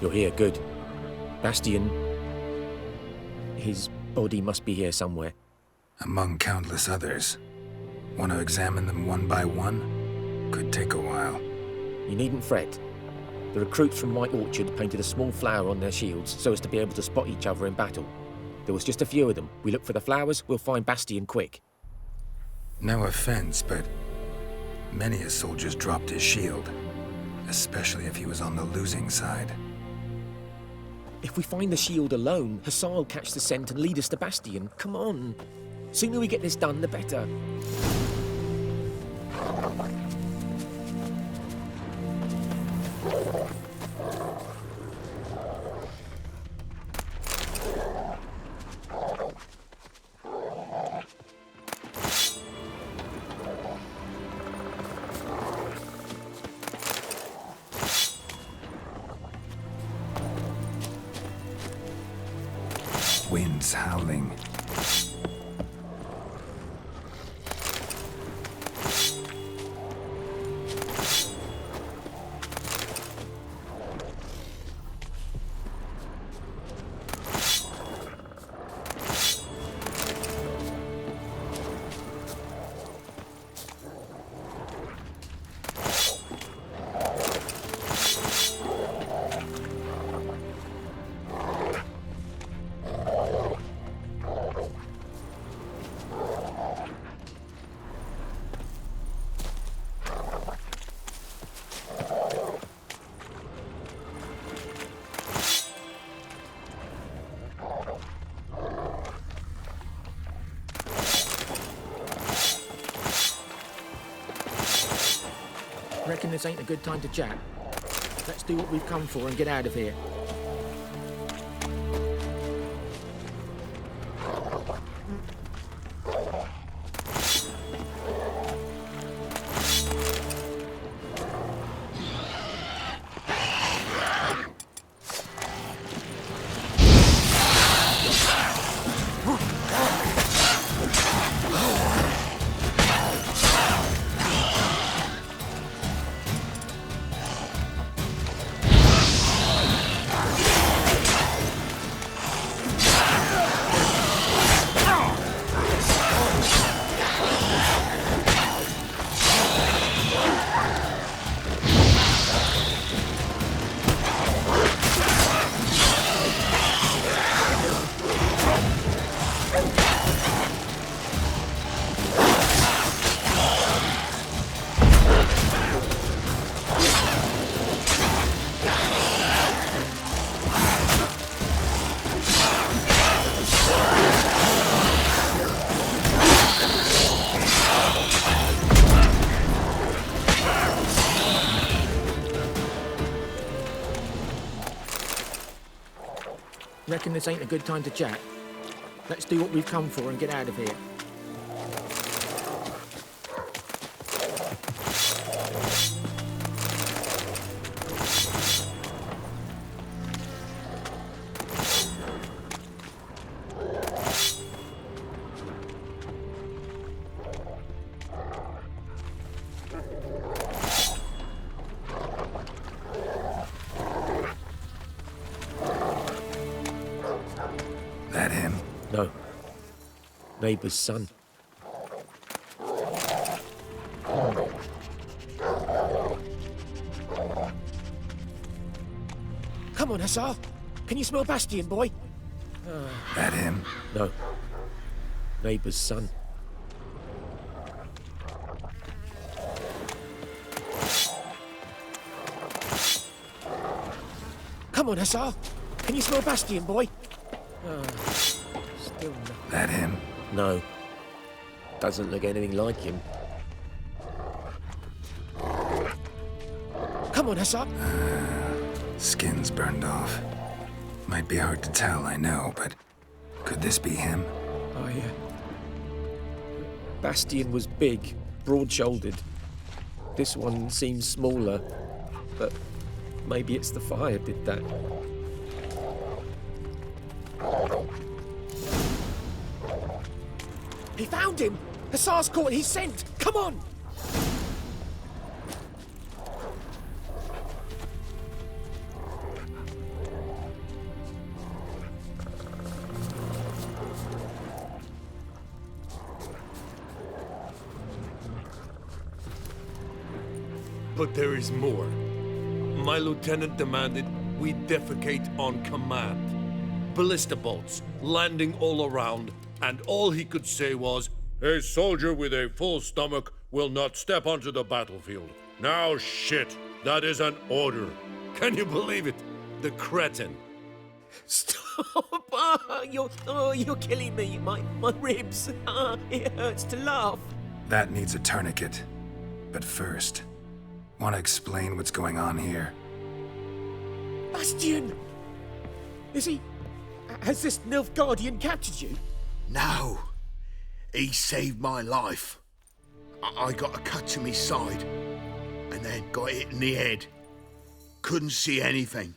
You're here, good. Bastion... his body must be here somewhere. Among countless others. Want to examine them one by one? Could take a while. You needn't fret. The recruits from White Orchard painted a small flower on their shields so as to be able to spot each other in battle. There was just a few of them. We look for the flowers, we'll find Bastion quick. No offense, but many a soldier's dropped his shield. Especially if he was on the losing side. If we find the shield alone, Hussar will catch the scent and lead us to Bastion. Come on. Sooner we get this done, the better. Winds howling. Reckon this ain't a good time to chat. Let's do what we've come for and get out of here. Reckon this ain't a good time to chat? Let's do what we've come for and get out of here. That him? No. Neighbour's son. Come on, Hussar. Can you smell Bastion, boy? That him? No. Neighbour's son. Come on, Hussar. Can you smell Bastion, boy? Still no. That him? No. Doesn't look anything like him. Come on, Hussar. Skin's burned off. Might be hard to tell, I know, but could this be him? Bastion was big, broad-shouldered. This one seems smaller, but maybe it's the fire did that. He found him! Hussar's caught his scent! Come on! But there is more. My lieutenant demanded we defecate on command. Ballista bolts, landing all around, and all he could say was, "A soldier with a full stomach will not step onto the battlefield." Now shit, that is an order. Can you believe it? The cretin. Stop! You're killing me. My ribs. It hurts to laugh. That needs a tourniquet. But first, want to explain what's going on here? Bastion! Is he... Has this Nilfgaardian captured you? No. He saved my life. I got a cut to my side, and then got hit in the head. Couldn't see anything.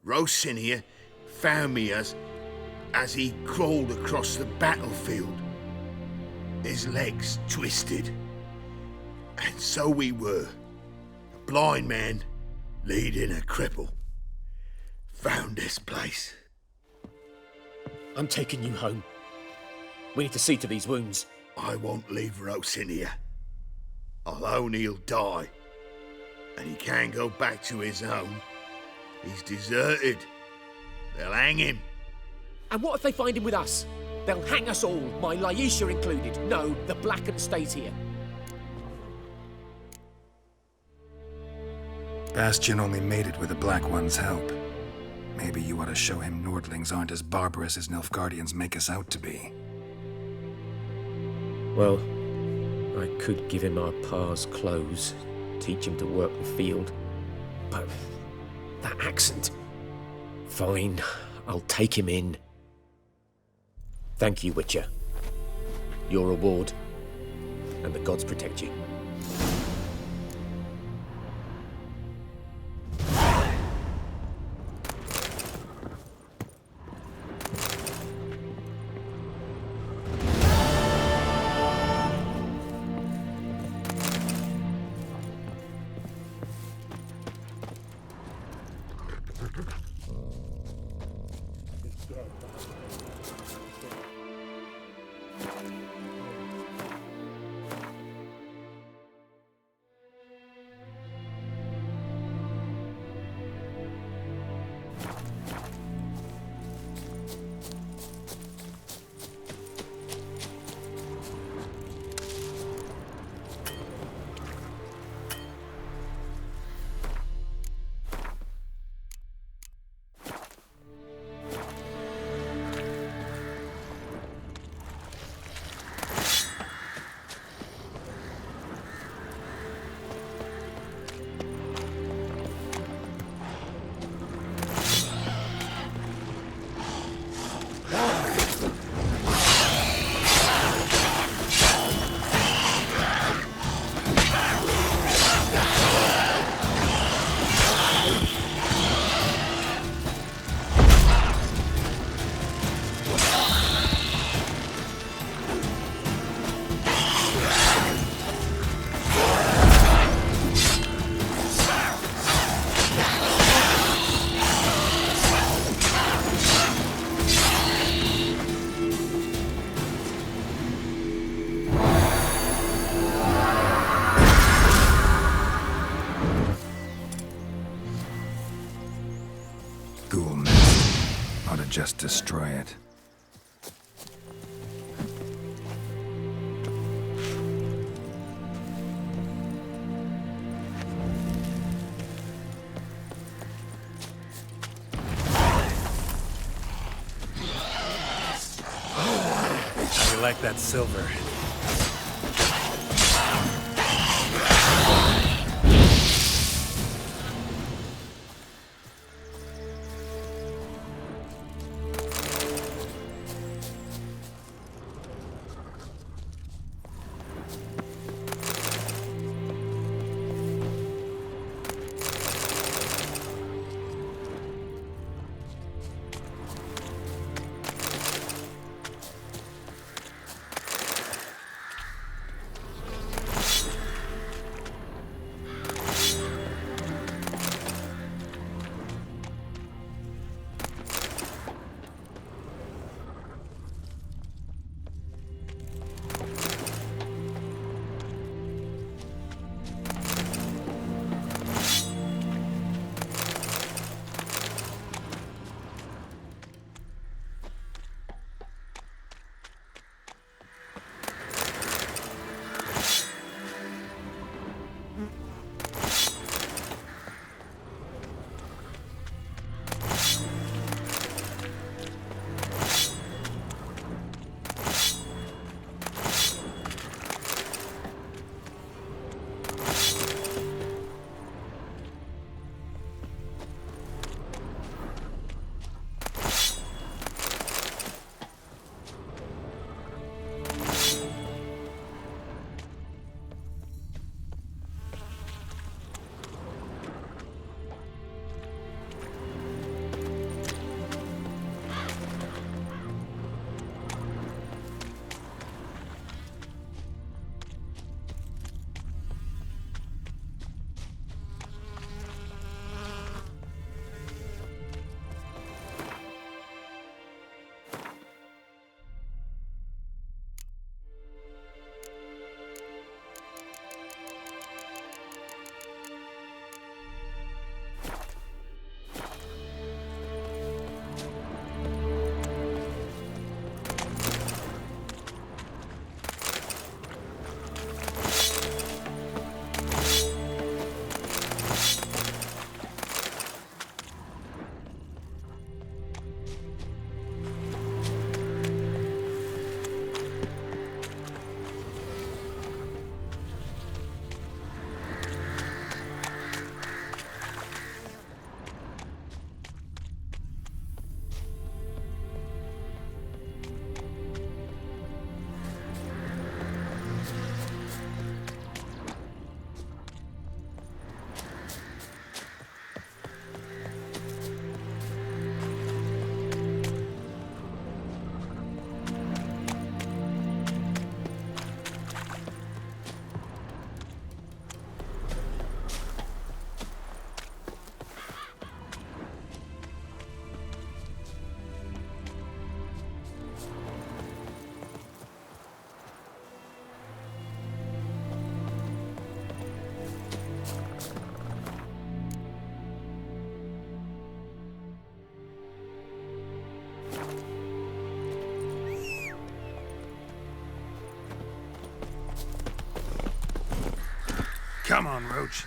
Rosin here found me as he crawled across the battlefield. His legs twisted. And so we were. A blind man leading a cripple. Found this place. I'm taking you home. We need to see to these wounds. I won't leave Rosin here. I'll own he'll die. And he can't go back to his home. He's deserted. They'll hang him. And what if they find him with us? They'll hang us all, my Laisha included. No, the Blacken stays here. Bastion only made it with the Black One's help. Maybe you ought to show him Nordlings aren't as barbarous as Nilfgaardians make us out to be. Well, I could give him our pa's clothes, teach him to work the field. But that accent... Fine, I'll take him in. Thank you, Witcher. Your reward, and the gods protect you. just destroy it. How do you like that silver? Come on, Roach.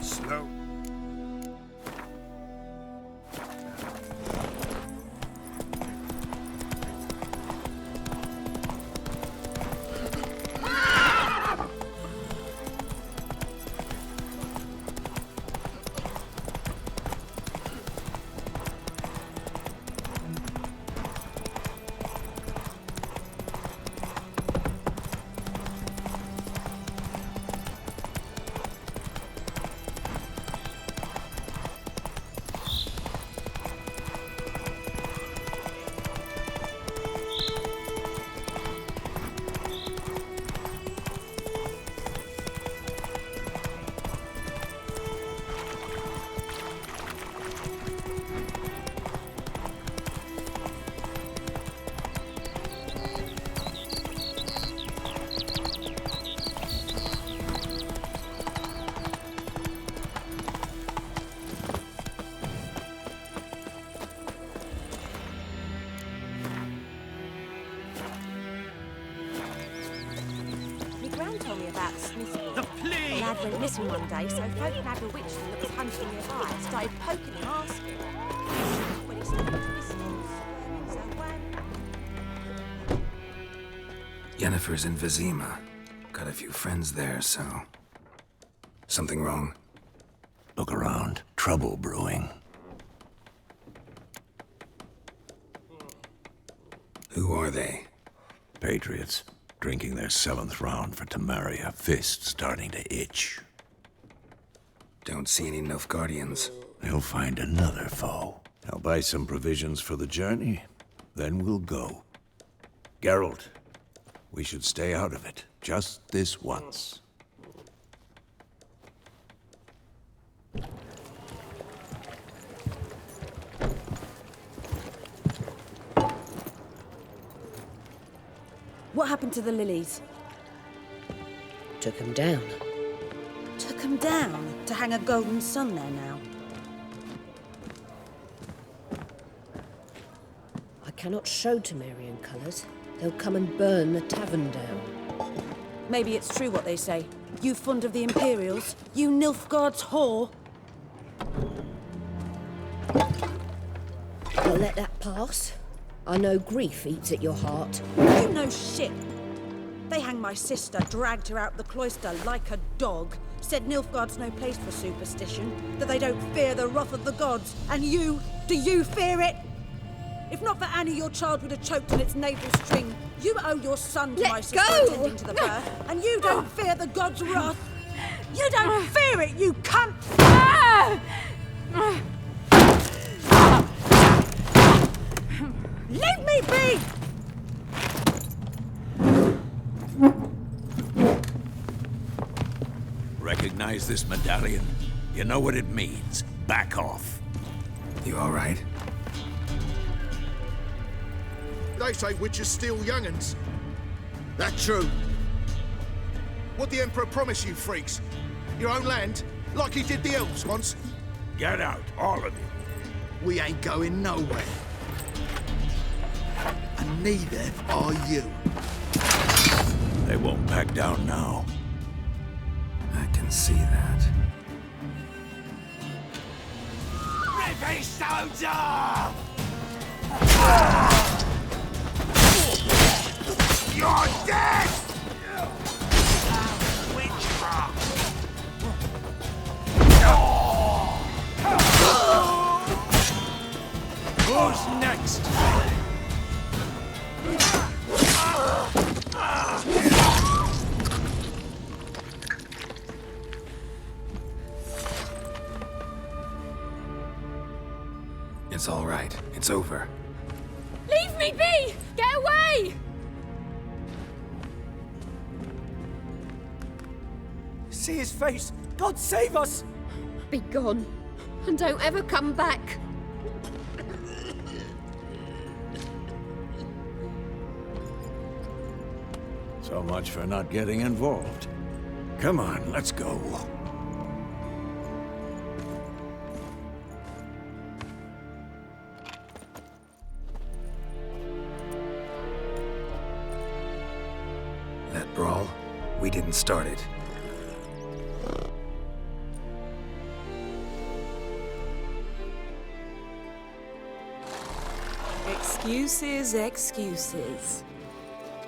Slow. Gran told me about the smith's boy. The lad went missing one day, so folk nabbed a witchman that was hunting nearby. Started poking him, asking. When he started twisting, squirming, so well. Yennefer's in Vizima. Got a few friends there, so... Something wrong? Look around. Trouble brewing. Who are they? Patriots. Drinking their 7th round for Temeria. Fist starting to itch. Don't see any Nilfgaardians. They'll find another foe. I'll buy some provisions for the journey. Then we'll go. Geralt, we should stay out of it. Just this once. What happened to the lilies? Took them down. Took them down to hang a golden sun there now. I cannot show Temerian colours. They'll come and burn the tavern down. Maybe it's true what they say. You fond of the Imperials? You Nilfgaard's whore? I'll let that pass. I know grief eats at your heart. You know shit. They hanged my sister, dragged her out the cloister like a dog. Said Nilfgaard's no place for superstition, that they don't fear the wrath of the gods. And you, do you fear it? If not for Annie, your child would have choked on its navel string. You owe your son to my sister attending to the birth, and you don't fear the gods' wrath. You don't fear it, you cunt! Leave me be! Recognize this medallion? You know what it means. Back off. You all right? They say witches steal young'uns. That true? What the Emperor promise you, freaks? Your own land? Like he did the elves once? Get out, all of you. We ain't going nowhere. And neither are you. They won't back down now. I can see that. Rip his stones off! You're dead! Witchcraft! Who's next? It's all right. It's over. Leave me be! Get away! See his face! God save us! Be gone, and don't ever come back. So much for not getting involved. Come on, let's go. That brawl, we didn't start it. Excuses, excuses.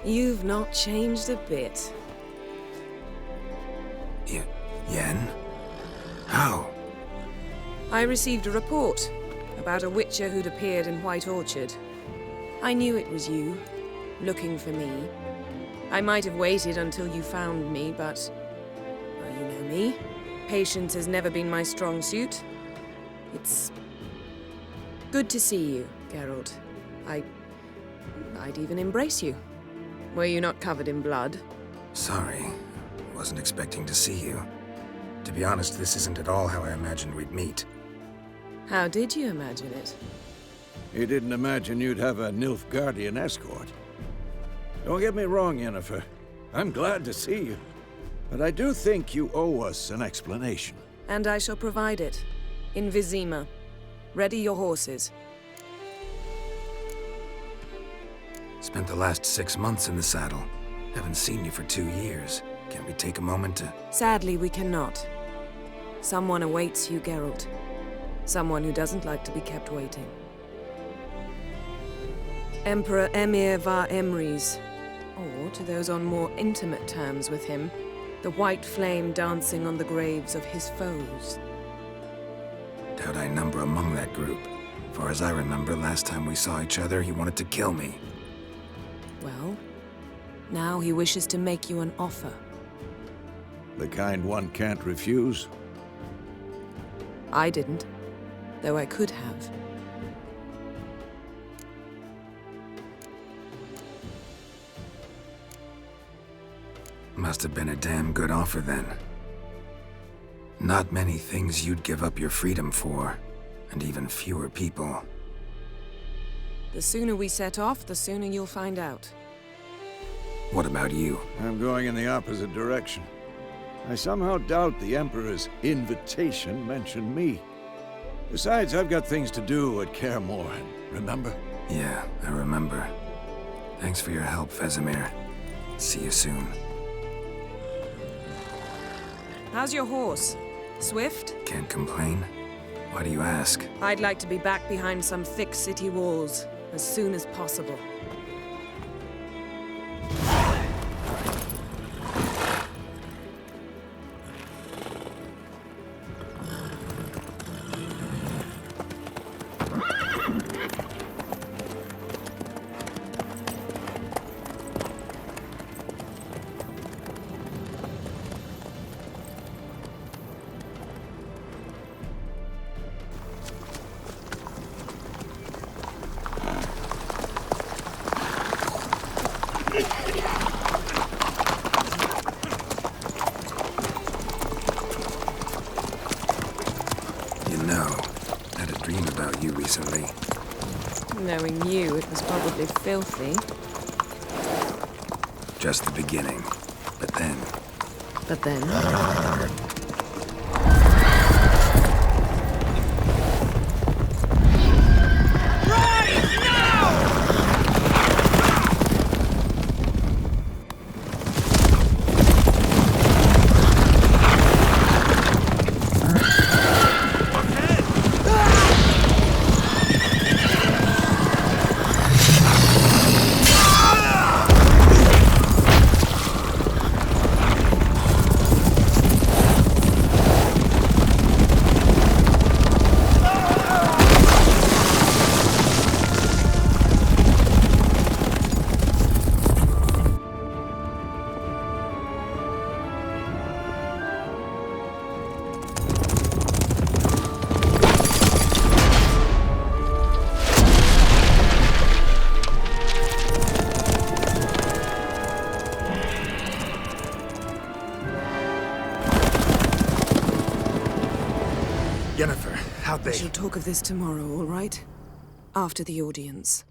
You've not changed a bit. Yen? How? I received a report about a witcher who'd appeared in White Orchard. I knew it was you, looking for me. I might have waited until you found me, but... well, you know me. Patience has never been my strong suit. It's... good to see you, Geralt. I'd even embrace you. Were you not covered in blood? Sorry. Wasn't expecting to see you. To be honest, this isn't at all how I imagined we'd meet. How did you imagine it? You didn't imagine you'd have a Nilfgaardian escort. Don't get me wrong, Yennefer. I'm glad to see you. But I do think you owe us an explanation. And I shall provide it. In Vizima. Ready your horses. Spent the last 6 months in the saddle. Haven't seen you for 2 years. Can we take a moment to... Sadly, we cannot. Someone awaits you, Geralt. Someone who doesn't like to be kept waiting. Emperor Emir var Emrys, or, to those on more intimate terms with him, the white flame dancing on the graves of his foes. Doubt I number among that group. Far as I remember, last time we saw each other, he wanted to kill me. Well, now he wishes to make you an offer. The kind one can't refuse? I didn't, though I could have. Must have been a damn good offer then. Not many things you'd give up your freedom for, and even fewer people. The sooner we set off, the sooner you'll find out. What about you? I'm going in the opposite direction. I somehow doubt the Emperor's invitation mentioned me. Besides, I've got things to do at Kaer Morhen, remember? Yeah, I remember. Thanks for your help, Vesemir. See you soon. How's your horse? Swift? Can't complain. Why do you ask? I'd like to be back behind some thick city walls as soon as possible. Knowing you, it was probably filthy. Just the beginning. But then... But then? We shall talk of this tomorrow, all right? After the audience.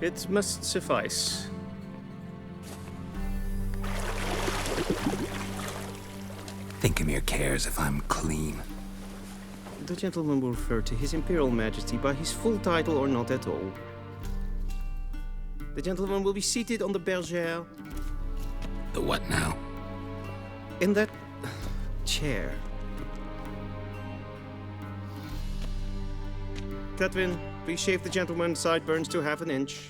It must suffice. Thinkemir cares if I'm clean. The gentleman will refer to His Imperial Majesty by his full title or not at all. The gentleman will be seated on the bergère. The what now? In that chair. Cletwin, please shave the gentleman's sideburns to half an inch.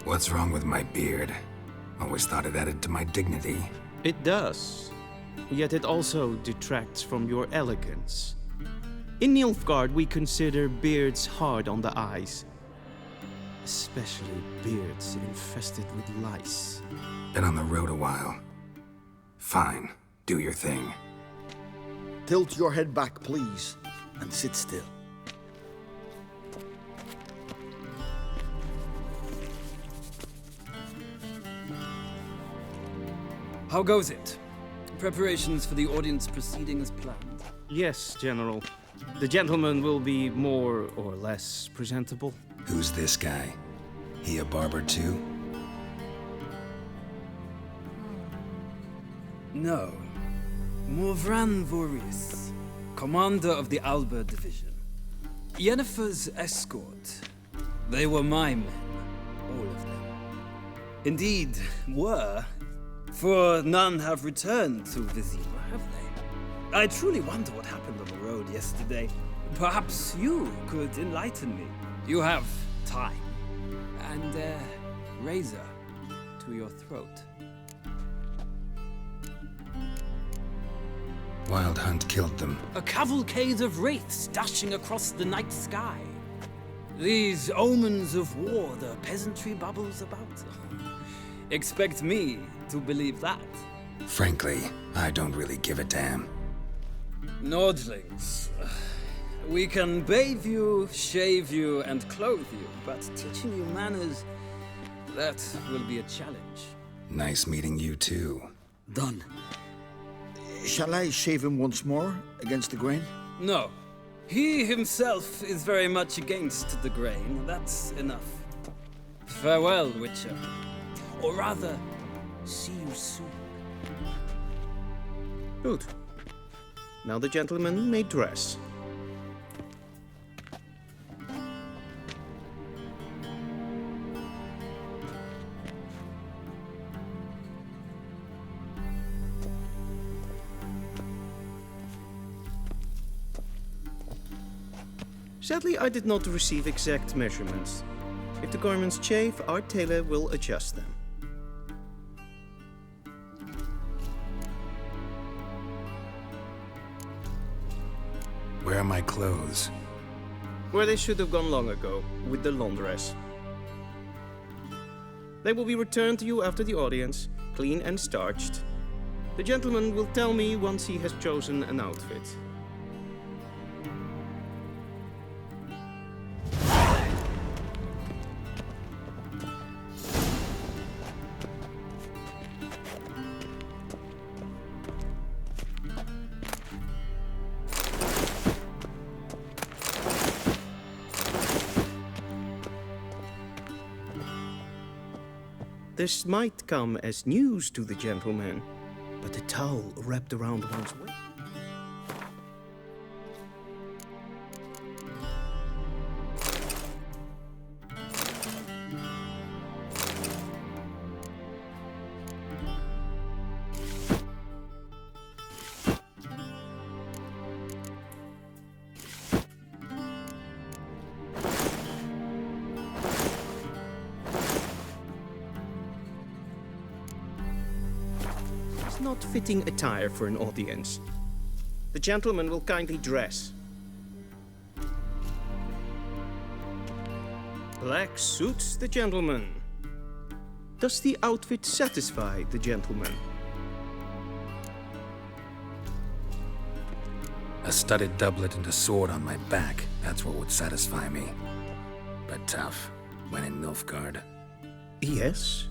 What's wrong with my beard? Always thought it added to my dignity. It does. Yet it also detracts from your elegance. In Nilfgaard, we consider beards hard on the eyes. Especially beards infested with lice. Been on the road a while. Fine, do your thing. Tilt your head back, please, and sit still. How goes it? Preparations for the audience proceeding as planned? Yes, General. The gentleman will be more or less presentable. Who's this guy? He a barber too? No. Morvran Voris, commander of the Alba Division. Yennefer's escort. They were my men, all of them. Indeed, were. For none have returned to Vizima, have they? I truly wonder what happened on the road yesterday. Perhaps you could enlighten me. You have time. And a razor to your throat. Wild Hunt killed them. A cavalcade of wraiths dashing across the night sky. These omens of war the peasantry bubbles about. Expect me to believe that. Frankly, I don't really give a damn. Nordlings. We can bathe you, shave you, and clothe you, but teaching you manners, that will be a challenge. Nice meeting you too. Done. Shall I shave him once more, against the grain? No. He himself is very much against the grain. That's enough. Farewell, Witcher. Or rather, see you soon. Good. Now the gentleman may dress. Sadly, I did not receive exact measurements. If the garments chafe, our tailor will adjust them. Where are my clothes? Where they should have gone long ago, with the laundress. They will be returned to you after the audience, clean and starched. The gentleman will tell me once he has chosen an outfit. This might come as news to the gentleman, but a towel wrapped around one's waist. Not fitting attire for an audience. The gentleman will kindly dress. Black suits the gentleman. Does the outfit satisfy the gentleman? A studded doublet and a sword on my back, that's what would satisfy me. But tough, when in Nilfgaard. Yes?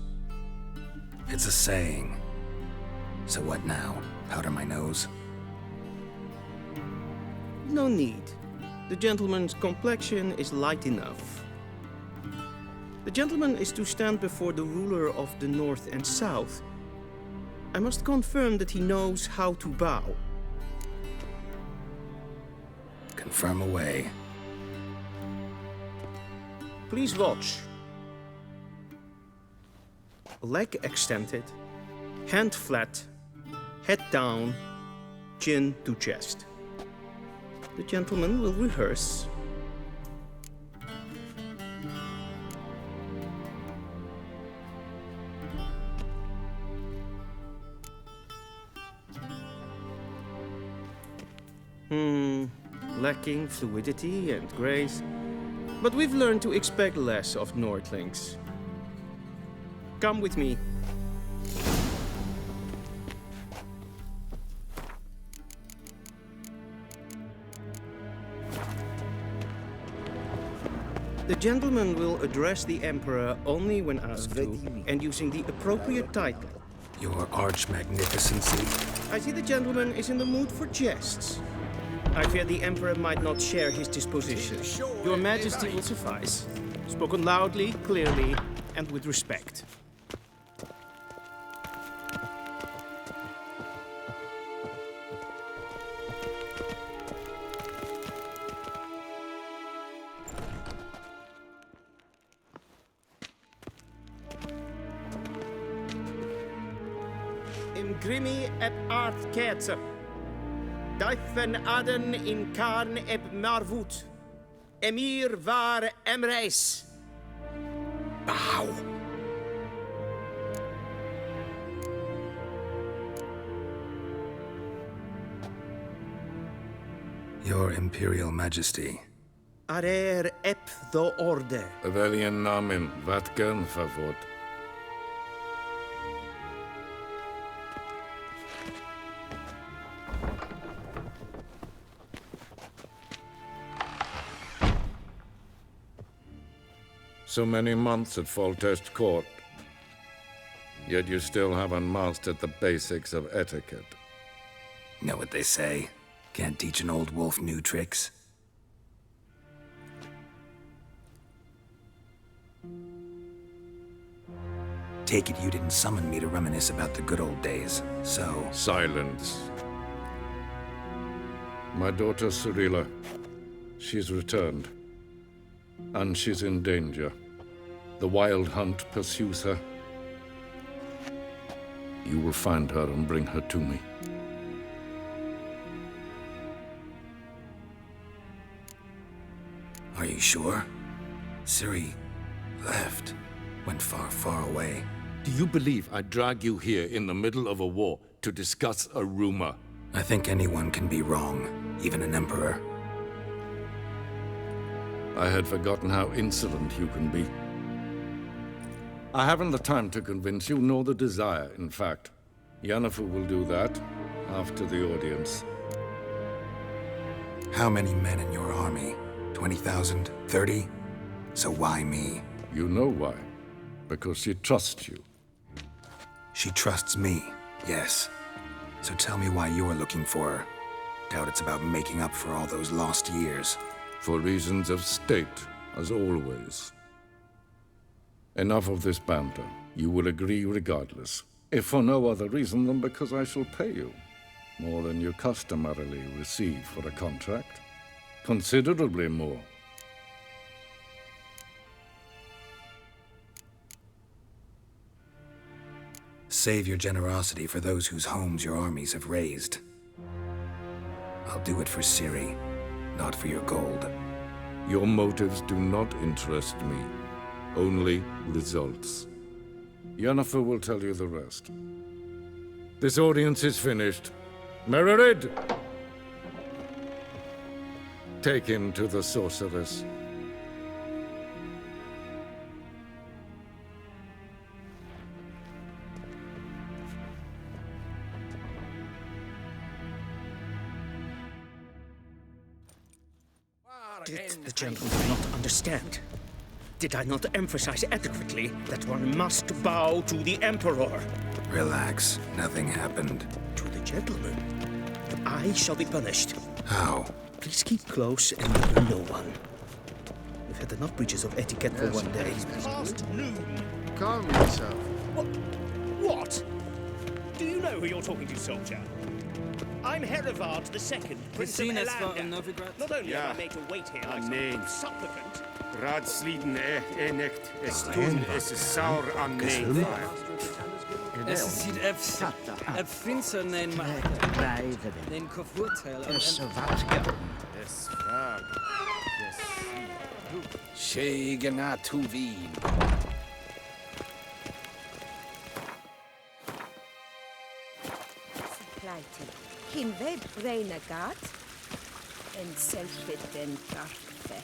It's a saying. So what now? Powder my nose? No need. The gentleman's complexion is light enough. The gentleman is to stand before the ruler of the North and South. I must confirm that he knows how to bow. Confirm away. Please watch. Leg extended, hand flat, head down, chin to chest. The gentleman will rehearse. Lacking fluidity and grace. But we've learned to expect less of Nordlings. Come with me. The gentleman will address the Emperor only when asked to, and using the appropriate title. Your Arch-Magnificency. I see the gentleman is in the mood for jests. I fear the Emperor might not share his disposition. Your Majesty will suffice. Spoken loudly, clearly, and with respect. Grimi eb art ketzer. Daifen aden in karn eb marvoet. Emir var emreis. Bow. Your Imperial Majesty. Arer eb the orde. Weljen namen, wat gern verwoord. So many months at Foltest Court, yet you still haven't mastered the basics of etiquette. Know what they say? Can't teach an old wolf new tricks. Take it you didn't summon me to reminisce about the good old days, so... Silence. My daughter Cyrilla, she's returned. And she's in danger. The Wild Hunt pursues her. You will find her and bring her to me. Are you sure? Ciri left. Went far, far away. Do you believe I drag you here in the middle of a war to discuss a rumor? I think anyone can be wrong, even an emperor. I had forgotten how insolent you can be. I haven't the time to convince you, nor the desire, in fact. Yennefer will do that after the audience. How many men in your army? 20,000? 30? So why me? You know why. Because she trusts you. She trusts me, yes. So tell me why you're looking for her. Doubt it's about making up for all those lost years. For reasons of state, as always. Enough of this banter. You will agree regardless. If for no other reason than because I shall pay you. More than you customarily receive for a contract. Considerably more. Save your generosity for those whose homes your armies have razed. I'll do it for Ciri, not for your gold. Your motives do not interest me. Only results. Yennefer will tell you the rest. This audience is finished. Mererid! Take him to the sorceress. Did the gentleman not understand? Did I not emphasize adequately that one must bow to the Emperor? Relax. Nothing happened. To the gentleman. I shall be punished. How? Please keep close and murder no one. We've had enough breaches of etiquette for one day. Past noon. Calm yourself. What? Do you know who you're talking to, soldier? I'm Herivard II, Prince of Elander. Not only am I made to wait here like some supplicant... Raadsliden echt toen is saur aan nee. Es sieht finster nein maar den Vorteil Es wartge. Es frag. Schegena tu Wien. Kim web reine gat en selfit den karfe.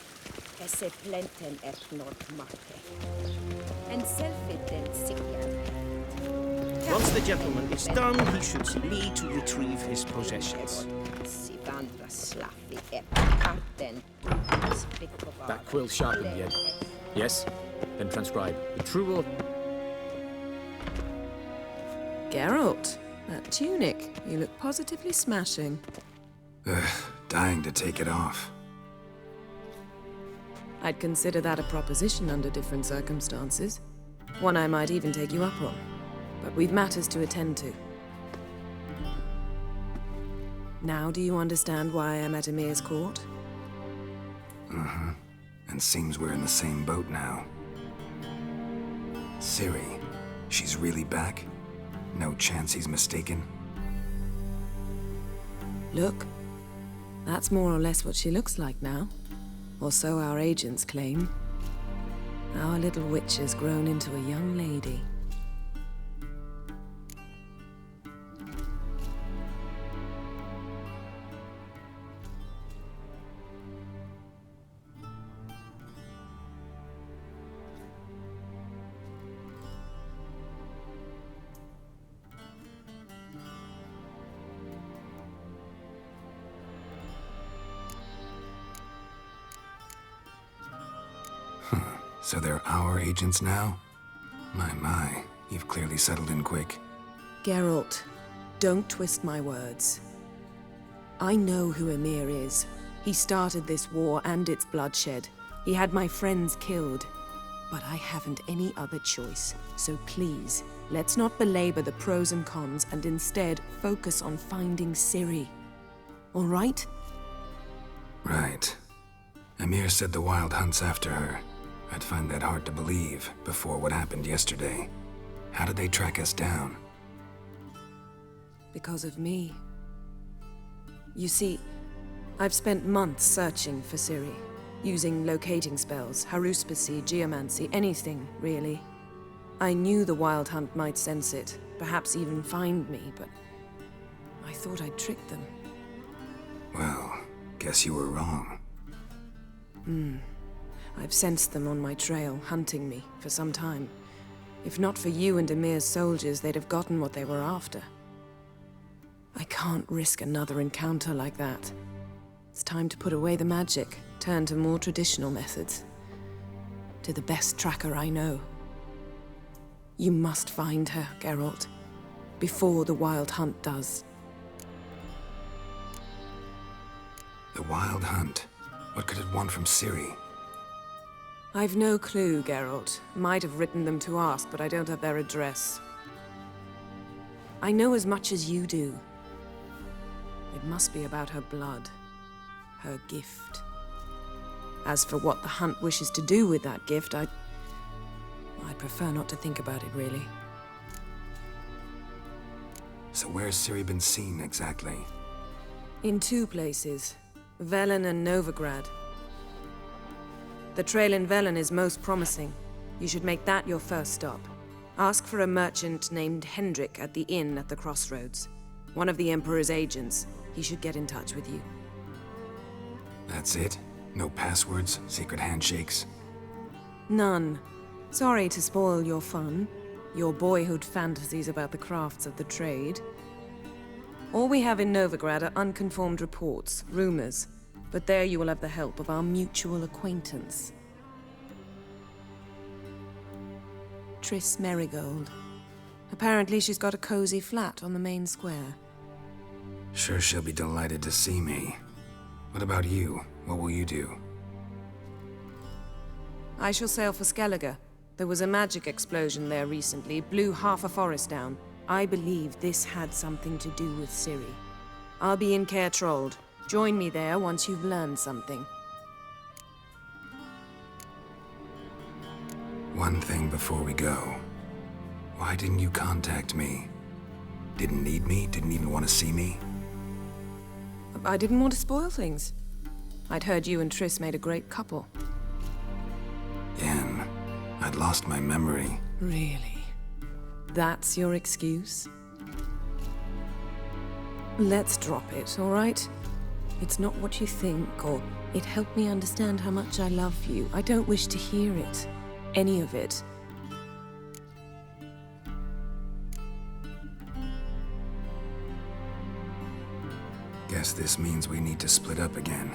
Esse plenten nord mate. And self-itten Once the gentleman is done, he should see me to retrieve his possessions. That quill sharpened yet? Yes? Then transcribe. The true or... Geralt, that tunic. You look positively smashing. Ugh, dying to take it off. I'd consider that a proposition under different circumstances. One I might even take you up on. But we've matters to attend to. Now do you understand why I'm at Emir's court? Mm-hmm. And seems we're in the same boat now. Ciri, she's really back? No chance he's mistaken? Look, that's more or less what she looks like now. Or so our agents claim. Our little witch has grown into a young lady. So they're our agents now? My, you've clearly settled in quick. Geralt, don't twist my words. I know who Emir is. He started this war and its bloodshed. He had my friends killed. But I haven't any other choice. So please, let's not belabor the pros and cons and instead focus on finding Ciri. All right? Right. Emir said the Wild Hunt's after her. I'd find that hard to believe before what happened yesterday. How did they track us down? Because of me. You see, I've spent months searching for Ciri, using locating spells, haruspicy, geomancy, anything, really. I knew the Wild Hunt might sense it, perhaps even find me, but I thought I'd tricked them. Well, guess you were wrong. I've sensed them on my trail, hunting me, for some time. If not for you and Emir's soldiers, they'd have gotten what they were after. I can't risk another encounter like that. It's time to put away the magic, turn to more traditional methods. To the best tracker I know. You must find her, Geralt, before the Wild Hunt does. The Wild Hunt? What could it want from Ciri? I've no clue, Geralt. Might have written them to ask, but I don't have their address. I know as much as you do. It must be about her blood. Her gift. As for what the Hunt wishes to do with that gift, I'd prefer not to think about it, really. So where's Ciri been seen, exactly? In two places. Velen and Novigrad. The trail in Velen is most promising. You should make that your first stop. Ask for a merchant named Hendrik at the inn at the crossroads. One of the Emperor's agents. He should get in touch with you. That's it? No passwords, secret handshakes? None. Sorry to spoil your fun. Your boyhood fantasies about the crafts of the trade. All we have in Novigrad are unconfirmed reports, rumors. But there you will have the help of our mutual acquaintance. Triss Merigold. Apparently she's got a cozy flat on the main square. Sure she'll be delighted to see me. What about you? What will you do? I shall sail for Skellige. There was a magic explosion there recently, blew half a forest down. I believe this had something to do with Ciri. I'll be in Caer Trold. Join me there once you've learned something. One thing before we go. Why didn't you contact me? Didn't need me? Didn't even want to see me? I didn't want to spoil things. I'd heard you and Triss made a great couple. Yen, I'd lost my memory. Really? That's your excuse? Let's drop it, all right? It's not what you think, or it helped me understand how much I love you. I don't wish to hear it. Any of it. Guess this means we need to split up again.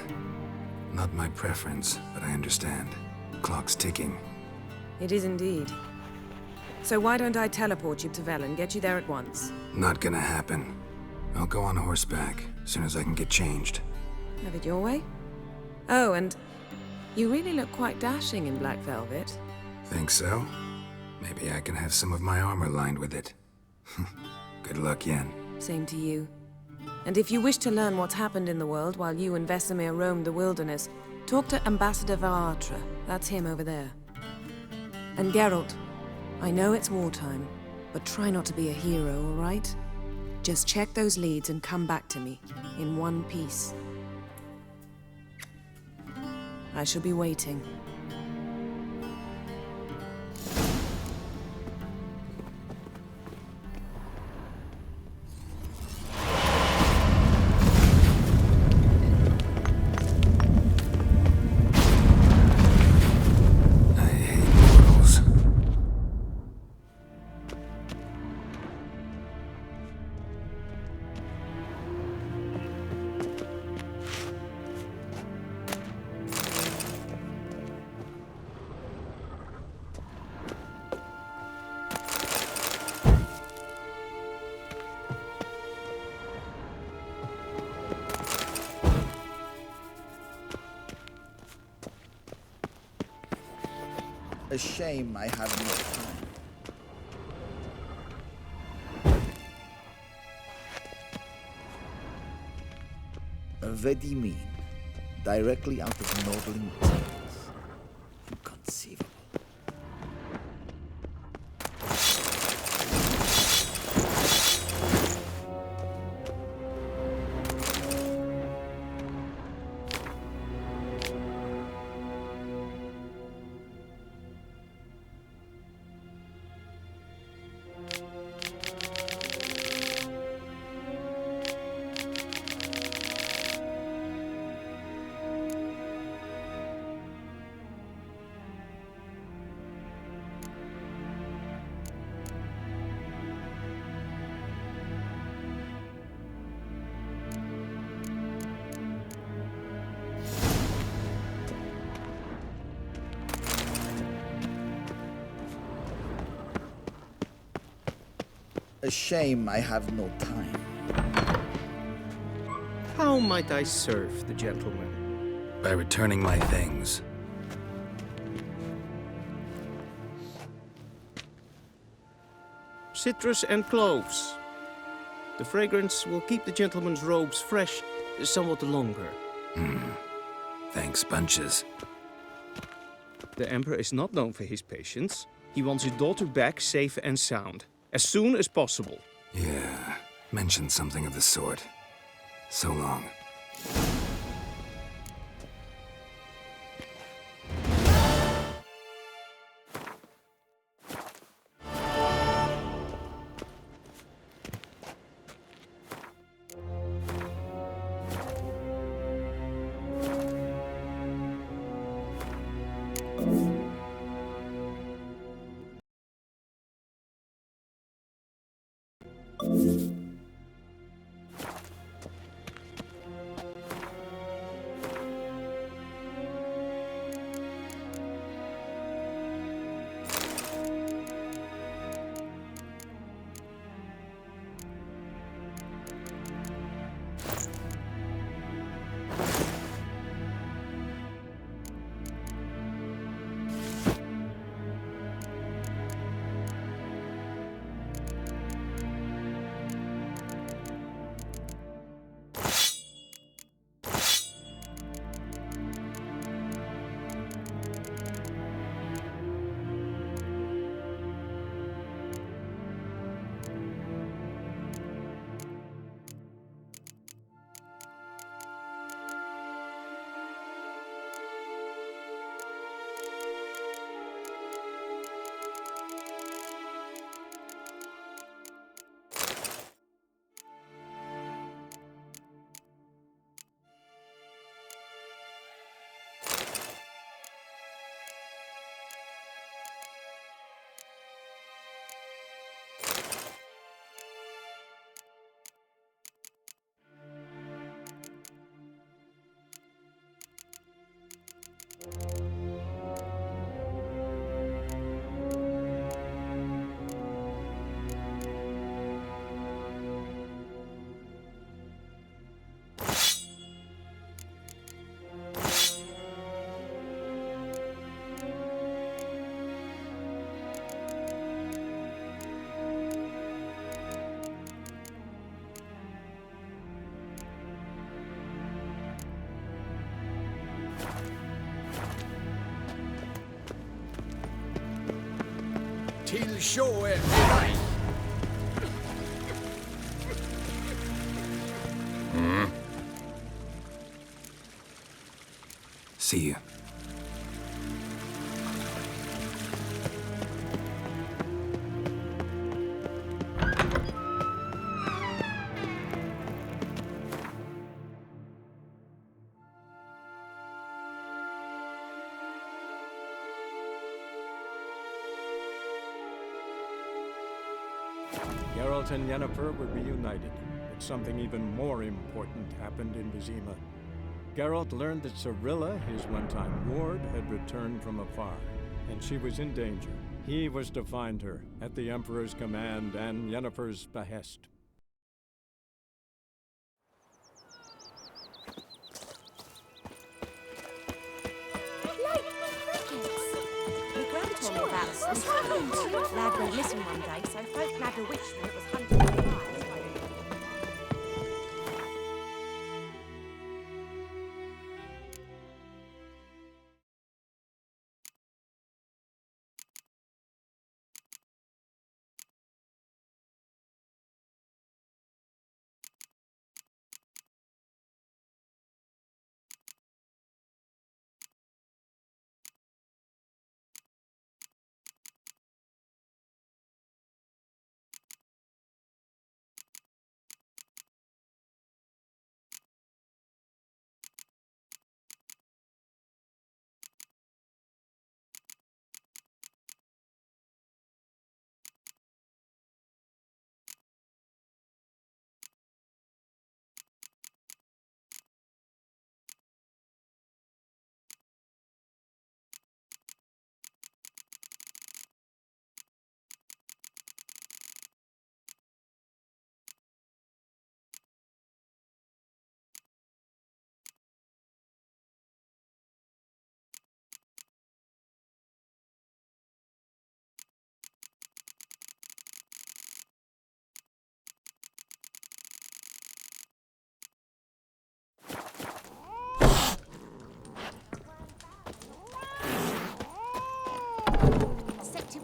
Not my preference, but I understand. Clock's ticking. It is indeed. So why don't I teleport you to Velen, get you there at once? Not gonna happen. I'll go on horseback, as soon as I can get changed. Have it your way? Oh, and you really look quite dashing in black velvet. Think so? Maybe I can have some of my armor lined with it. Good luck, Yen. Same to you. And if you wish to learn what's happened in the world while you and Vesemir roamed the wilderness, talk to Ambassador Vartra. That's him over there. And Geralt, I know it's wartime, but try not to be a hero, all right? Just check those leads and come back to me, in one piece. I shall be waiting. A shame I have no time. Vedimin, directly out of Nordling tales. Inconceivable. A shame I have no time. How might I serve the gentleman? By returning my things. Citrus and cloves. The fragrance will keep the gentleman's robes fresh somewhat longer. Thanks, bunches. The Emperor is not known for his patience. He wants his daughter back safe and sound, as soon as possible. Yeah, mentioned something of the sort. So long. till show er dig. See you. Geralt and Yennefer were reunited, but something even more important happened in Vizima. Geralt learned that Cirilla, his one-time ward, had returned from afar, and she was in danger. He was to find her, at the Emperor's command and Yennefer's behest. Told me about a What's happened? Lad went missing one day, so folk nabbed a witchman that was hunting for fires.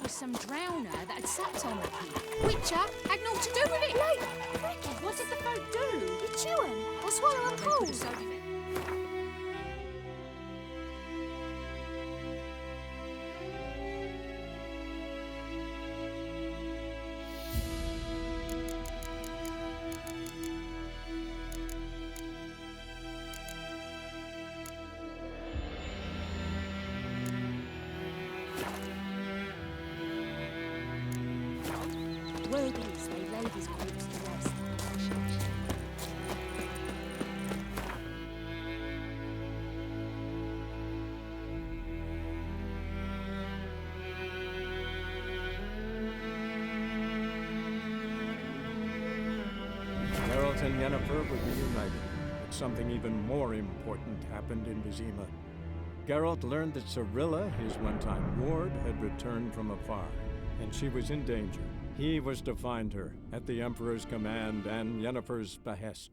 Some drowner that had sat on the key. Witcher had naught to do with it. Like, what did the folk do? You chew him or swallow him whole. Word is they laid his corpse to rest. Geralt and Yennefer were reunited, but something even more important happened in Vizima. Geralt learned that Cirilla, his one-time ward, had returned from afar, and she was in danger. He was to find her, at the Emperor's command and Yennefer's behest.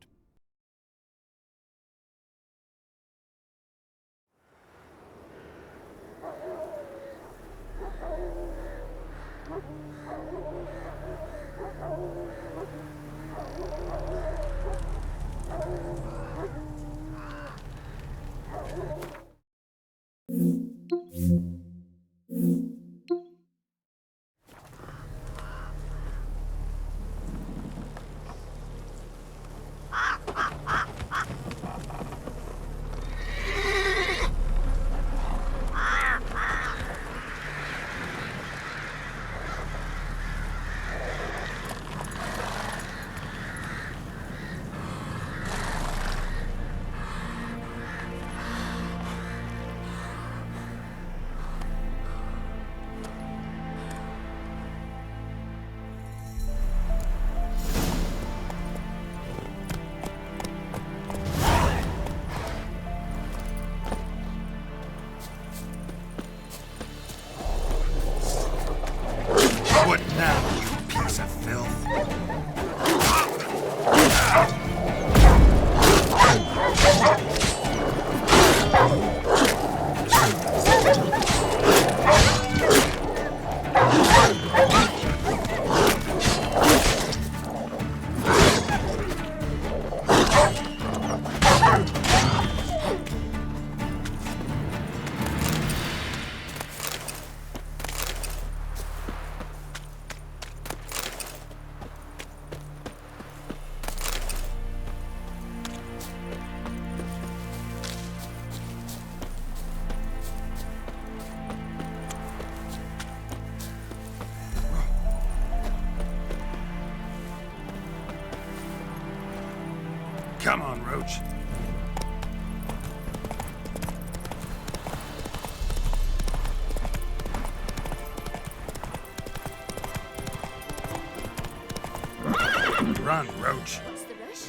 What now, you piece of filth? Come on, Roach. Run, Roach. What's the rush?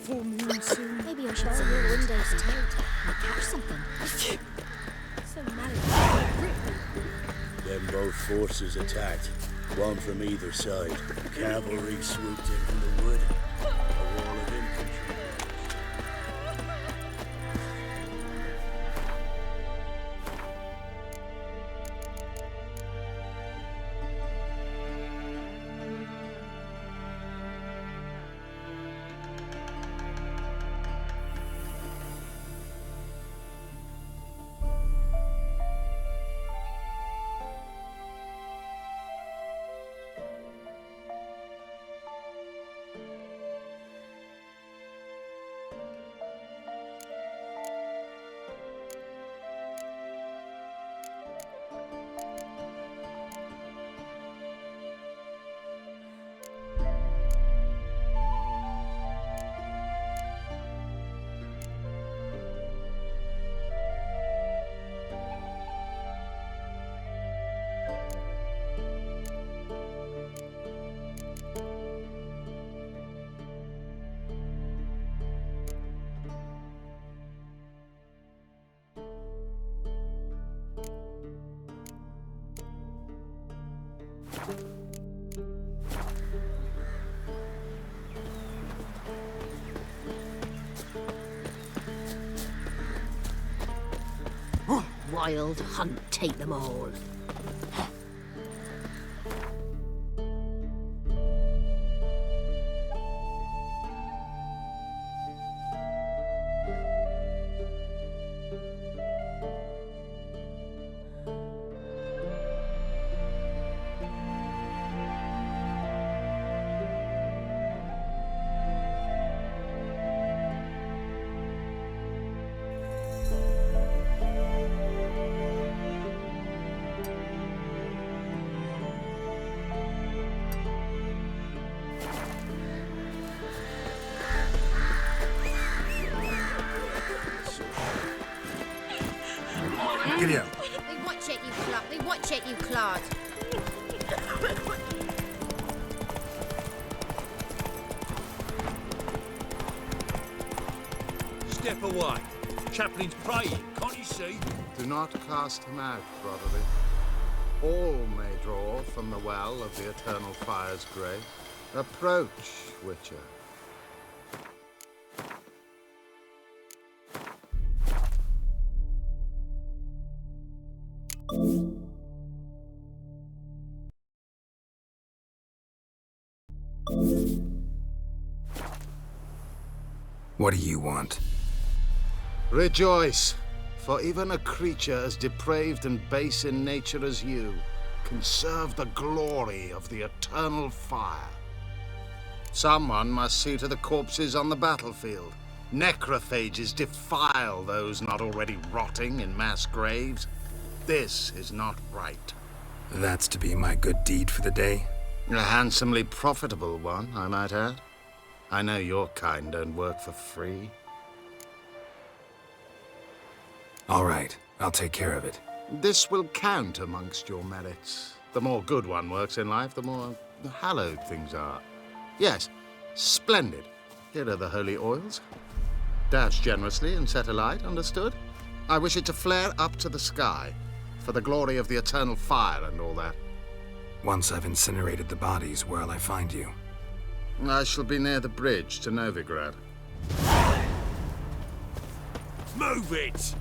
Full moon soon. Maybe I should see your windows tight. Might catch something. So narrow. Then both forces attacked, one from either side. Cavalry swooped in from the wood, a wall of infantry. Wild hunt, take them all. Giddy up. They watch it, you clod. They watch it, you clod. Step away. Chaplain's praying, can't you see? Do not cast him out, brotherly. All may draw from the well of the eternal fire's grace. Approach, Witcher. What do you want? Rejoice, for even a creature as depraved and base in nature as you can serve the glory of the eternal fire. Someone must see to the corpses on the battlefield. Necrophages defile those not already rotting in mass graves. This is not right. That's to be my good deed for the day? A handsomely profitable one, I might add. I know your kind don't work for free. All right, I'll take care of it. This will count amongst your merits. The more good one works in life, the more hallowed things are. Yes, splendid. Here are the holy oils. Dash generously and set alight, understood? I wish it to flare up to the sky, for the glory of the eternal fire and all that. Once I've incinerated the bodies, where'll I find you? I shall be near the bridge to Novigrad. Move it!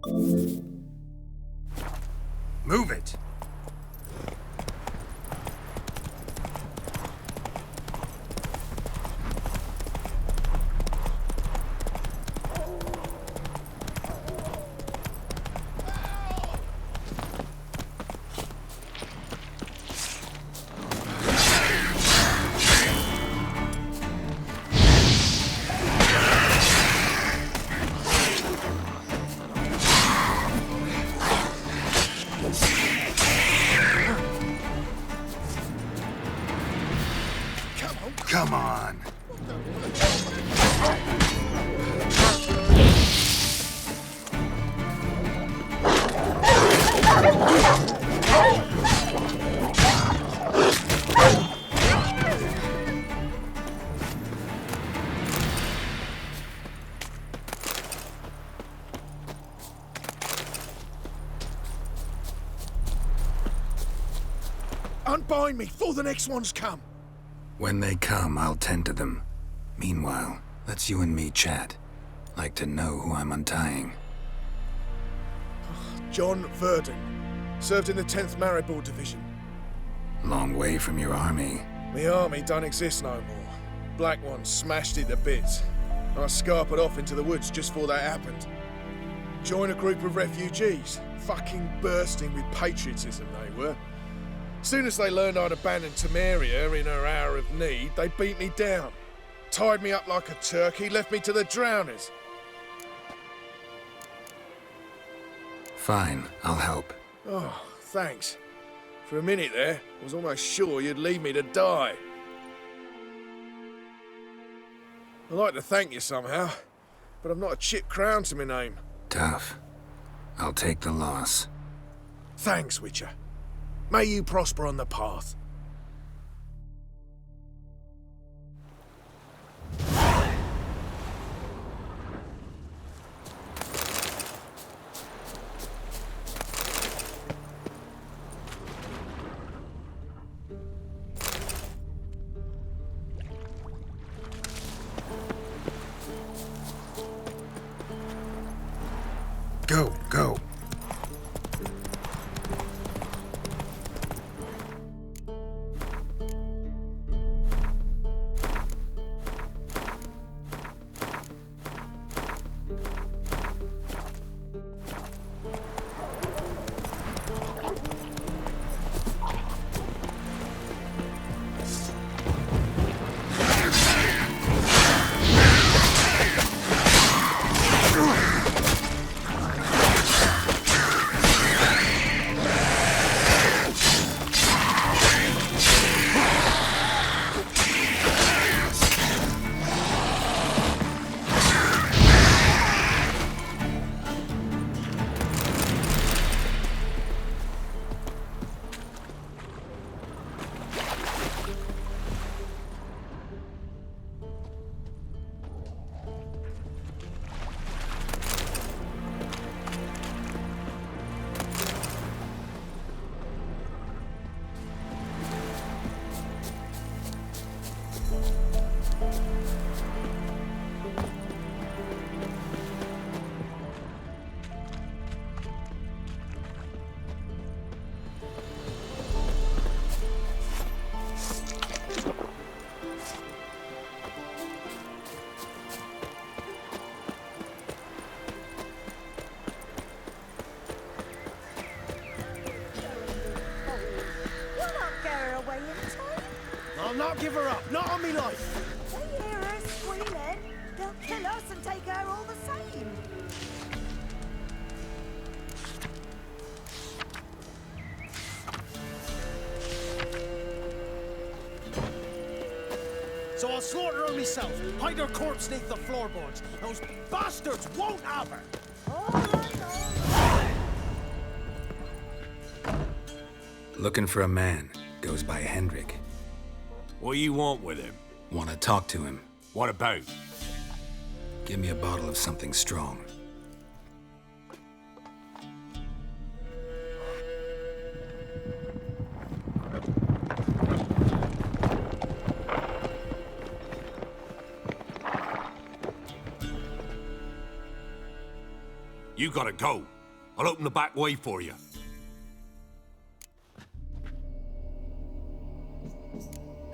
you Move it! Come on! Unbind me before the next ones come. When they come, I'll tend to them. Meanwhile, let's you and me chat. Like to know who I'm untying. John Verdon. Served in the 10th Maribor Division. Long way from your army. My army don't exist no more. Black Ones smashed it to bits. I scarpered off into the woods just before that happened. Joined a group of refugees. Fucking bursting with patriotism they were. Soon as they learned I'd abandoned Temeria in her hour of need, they beat me down. Tied me up like a turkey, left me to the drowners. Fine, I'll help. Oh, thanks. For a minute there, I was almost sure you'd leave me to die. I'd like to thank you somehow, but I've not a chip crown to my name. Tough. I'll take the loss. Thanks, Witcher. May you prosper on the path. Go, go. I'll not give her up, not on me life. They hear her squealing. They'll kill us and take her all the same. So I'll slaughter her myself, hide her corpse beneath the floorboards. Those bastards won't have her. Looking for a man. Goes by Hendrik. What do you want with him? Want to talk to him. What about? Give me a bottle of something strong. You gotta go. I'll open the back way for you.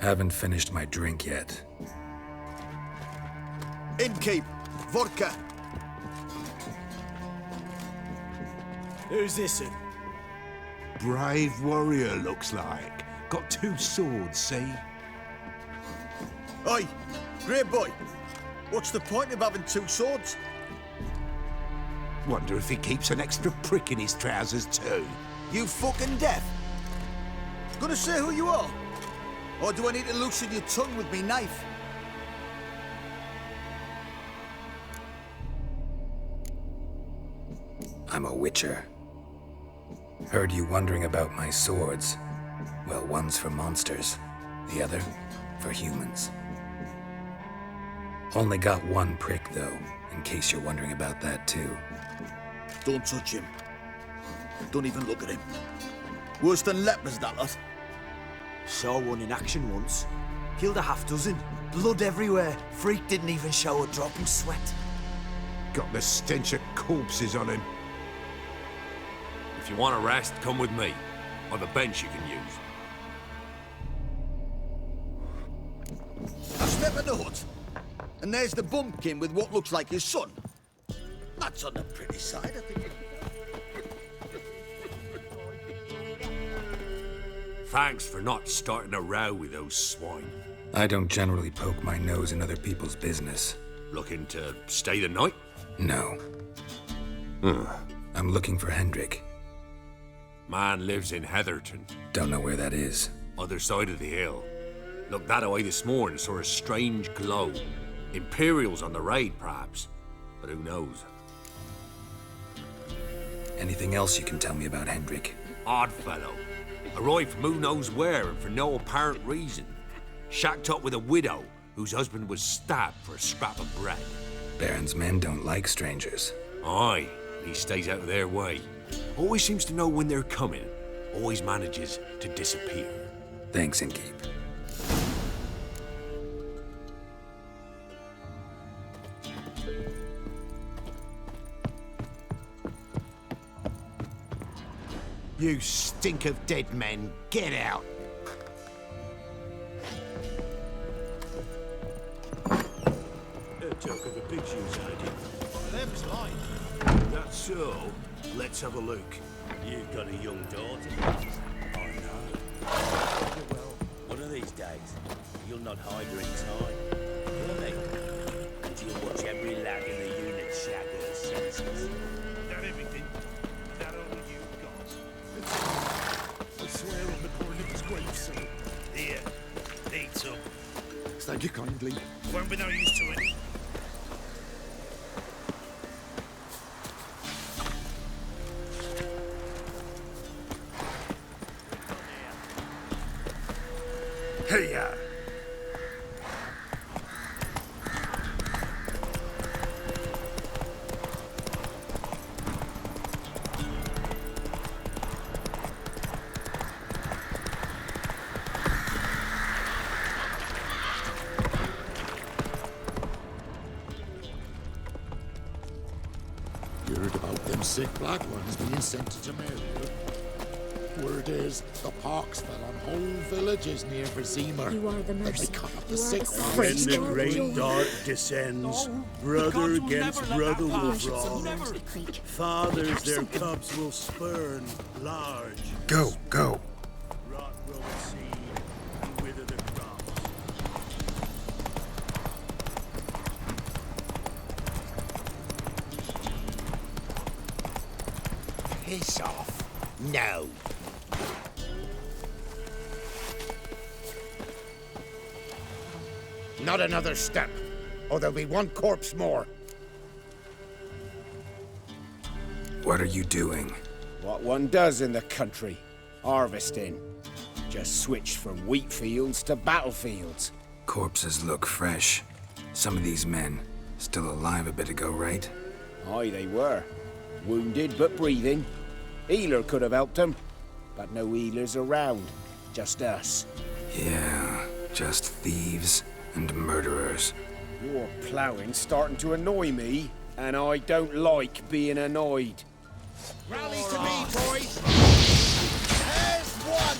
Haven't finished my drink yet. Innkeep, vodka. Who's this? Brave warrior, looks like. Got 2 swords, see? Oi, grey boy. What's the point of having 2 swords? Wonder if he keeps an extra prick in his trousers too. You fucking deaf? Gonna say who you are? Or do I need to loosen your tongue with me knife? I'm a witcher. Heard you wondering about my swords. Well, one's for monsters, the other for humans. Only got 1 prick, though, in case you're wondering about that, too. Don't touch him. Don't even look at him. Worse than lepers, that lot. Saw one in action once. Killed a half-dozen. Blood everywhere. Freak didn't even show a drop of sweat. Got the stench of corpses on him. If you want to rest, come with me. I've a bench you can use. I step in the hut, and there's the bumpkin with what looks like his son. That's on the pretty side, I think. Thanks for not starting a row with those swine. I don't generally poke my nose in other people's business. Looking to stay the night? No. I'm looking for Hendrik. Man lives in Heatherton. Don't know where that is. Other side of the hill. Looked that away this morning, saw a strange glow. Imperials on the raid, perhaps. But who knows? Anything else you can tell me about Hendrik? Odd fellow. Arrived from who knows where and for no apparent reason. Shacked up with a widow whose husband was stabbed for a scrap of bread. Baron's men don't like strangers. Aye, he stays out of their way. Always seems to know when they're coming. Always manages to disappear. Thanks, Innkeep. You stink of dead men, get out! A joke of a big shoes idea. Them's lying. That's so. Let's have a look. You've got a young daughter. I know. Well, one of these days, you'll not hide her in time. Will you? And you'll watch every lad in the unit shag her senses. That everything? That all you've got? I swear on the poor little grave, sir. Here, eat some. Thank you kindly. Won't be no use to it. Hey-ya! You heard about them sick black ones being sent to Temeria? Word is, the pox fell on whole villages near Vizima. You are the They mercy. cut up the You are sick the ones. When the great dark descends, brother against brother will brawl. Fathers their cubs will spurn large. Go, go. Rot grow the seed and wither the crops. Piss off. No. Not another step, or there'll be one corpse more. What are you doing? What one does in the country. Harvesting. Just switched from wheat fields to battlefields. Corpses look fresh. Some of these men still alive a bit ago, right? Aye, they were. Wounded but breathing. Healer could have helped them. But no healers around. Just us. Yeah, just thieves and murderers. Your ploughing's starting to annoy me, and I don't like being annoyed. Rally to me, boys! There's one!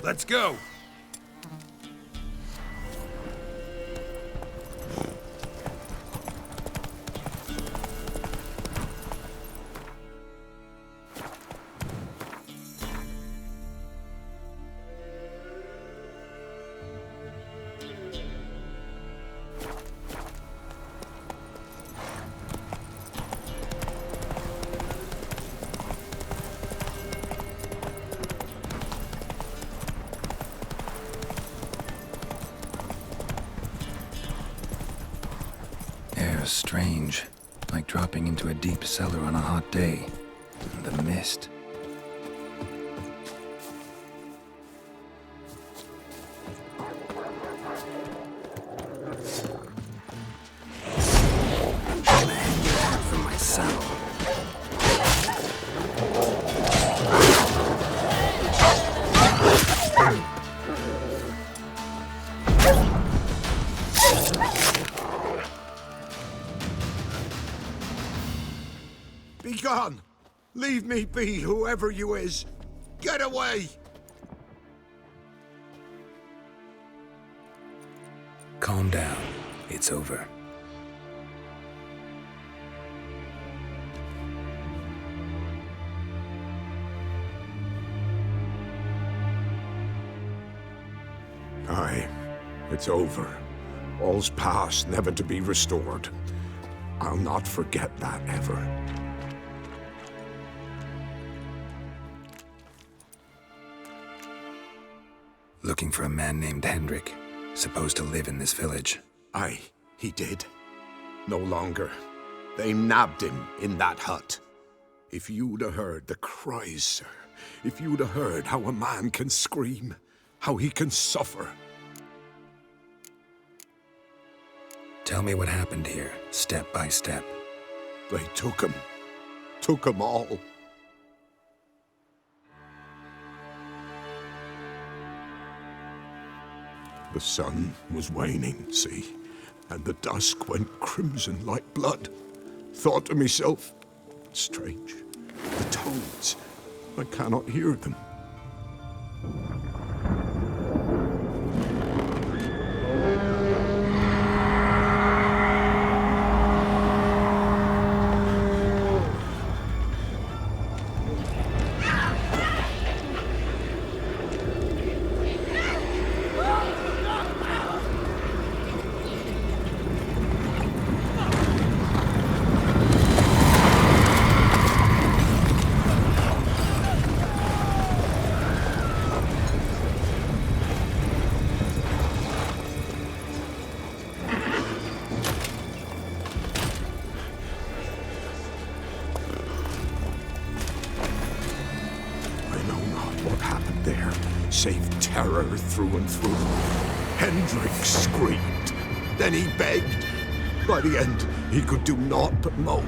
Let's go. Strange, like dropping into a deep cellar on a hot day. The mist. I'm gonna hang your hat from my saddle. Be gone! Leave me be, whoever you is! Get away! Calm down. It's over. Aye, it's over. All's past, never to be restored. I'll not forget that ever. Looking for a man named Hendrik, supposed to live in this village. Aye, he did. No longer. They nabbed him in that hut. If you'd have heard the cries, sir, if you'd have heard how a man can scream, how he can suffer. Tell me what happened here, step by step. They took him all. The sun was waning, see, and the dusk went crimson like blood. Thought to myself, strange, the toads, I cannot hear them. Save terror through and through. Hendrik screamed. Then he begged. By the end, he could do naught but moan.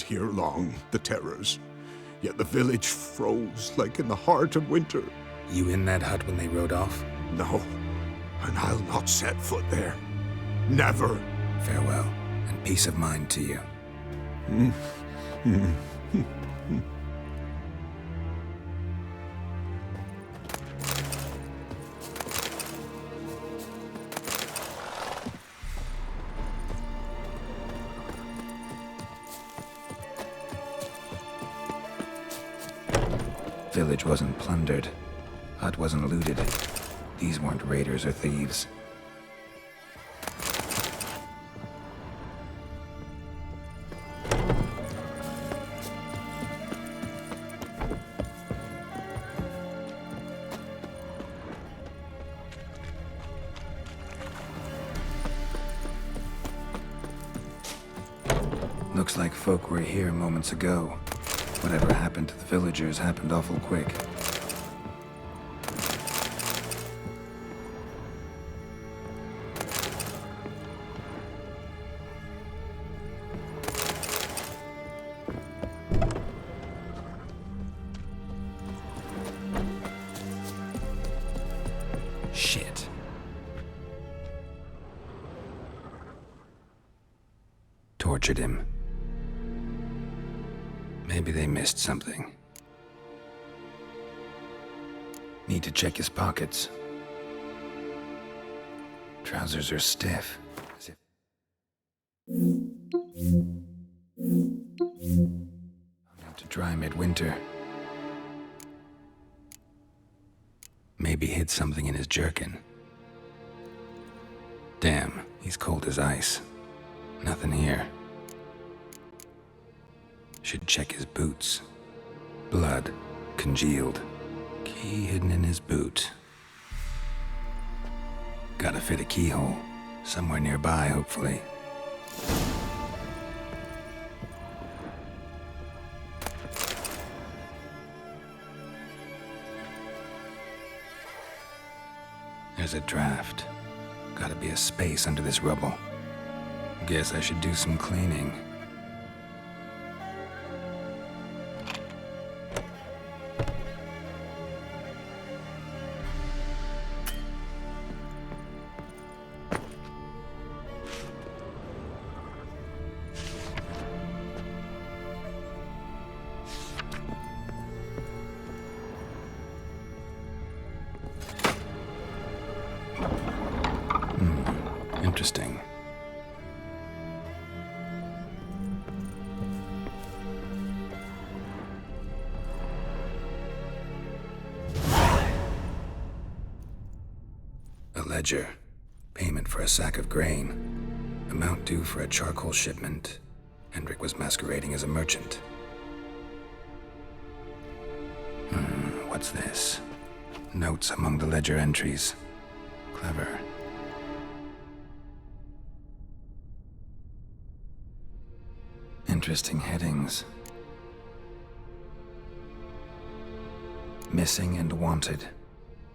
here long, the terrors. Yet the village froze like in the heart of winter. You in that hut when they rode off? No, and I'll not set foot there. Never. Farewell, and peace of mind to you. Village wasn't plundered. Hut wasn't looted. These weren't raiders or thieves. Looks like folk were here moments ago. Whatever happened to the villagers happened awful quick. Shit. Tortured him. Maybe they missed something. Need to check his pockets. Trousers are stiff, as if... Meant to dry midwinter. Maybe hid something in his jerkin. Damn, he's cold as ice. Nothing here. Should check his boots. Blood, congealed. Key hidden in his boot. Gotta fit a keyhole. Somewhere nearby, hopefully. There's a draft. Gotta be a space under this rubble. Guess I should do some cleaning. Interesting. A ledger. Payment for a sack of grain. Amount due for a charcoal shipment. Hendrik was masquerading as a merchant. What's this? Notes among the ledger entries. Clever. Interesting headings. Missing and wanted.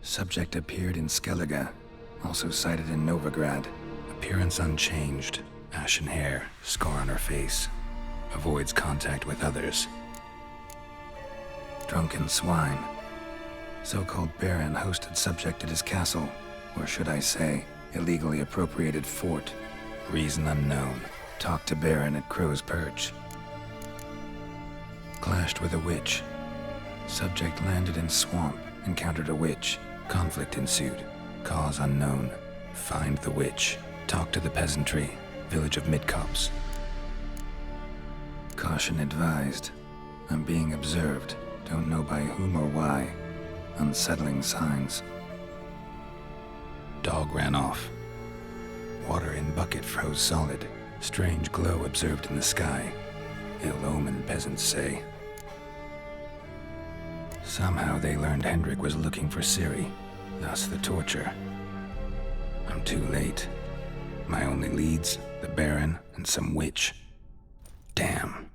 Subject appeared in Skellige, also cited in Novigrad. Appearance unchanged. Ashen hair, scar on her face. Avoids contact with others. Drunken swine. So-called Baron hosted subject at his castle, or should I say, illegally appropriated fort. Reason unknown. Talked to Baron at Crow's Perch. Clashed with a witch. Subject landed in swamp, encountered a witch. Conflict ensued. Cause unknown. Find the witch. Talk to the peasantry. Village of Midcopse. Caution advised. I'm being observed. Don't know by whom or why. Unsettling signs. Dog ran off. Water in bucket froze solid. Strange glow observed in the sky. Ill omen, peasants say. Somehow they learned Hendrik was looking for Ciri, thus the torture. I'm too late. My only leads, the Baron and some witch. Damn.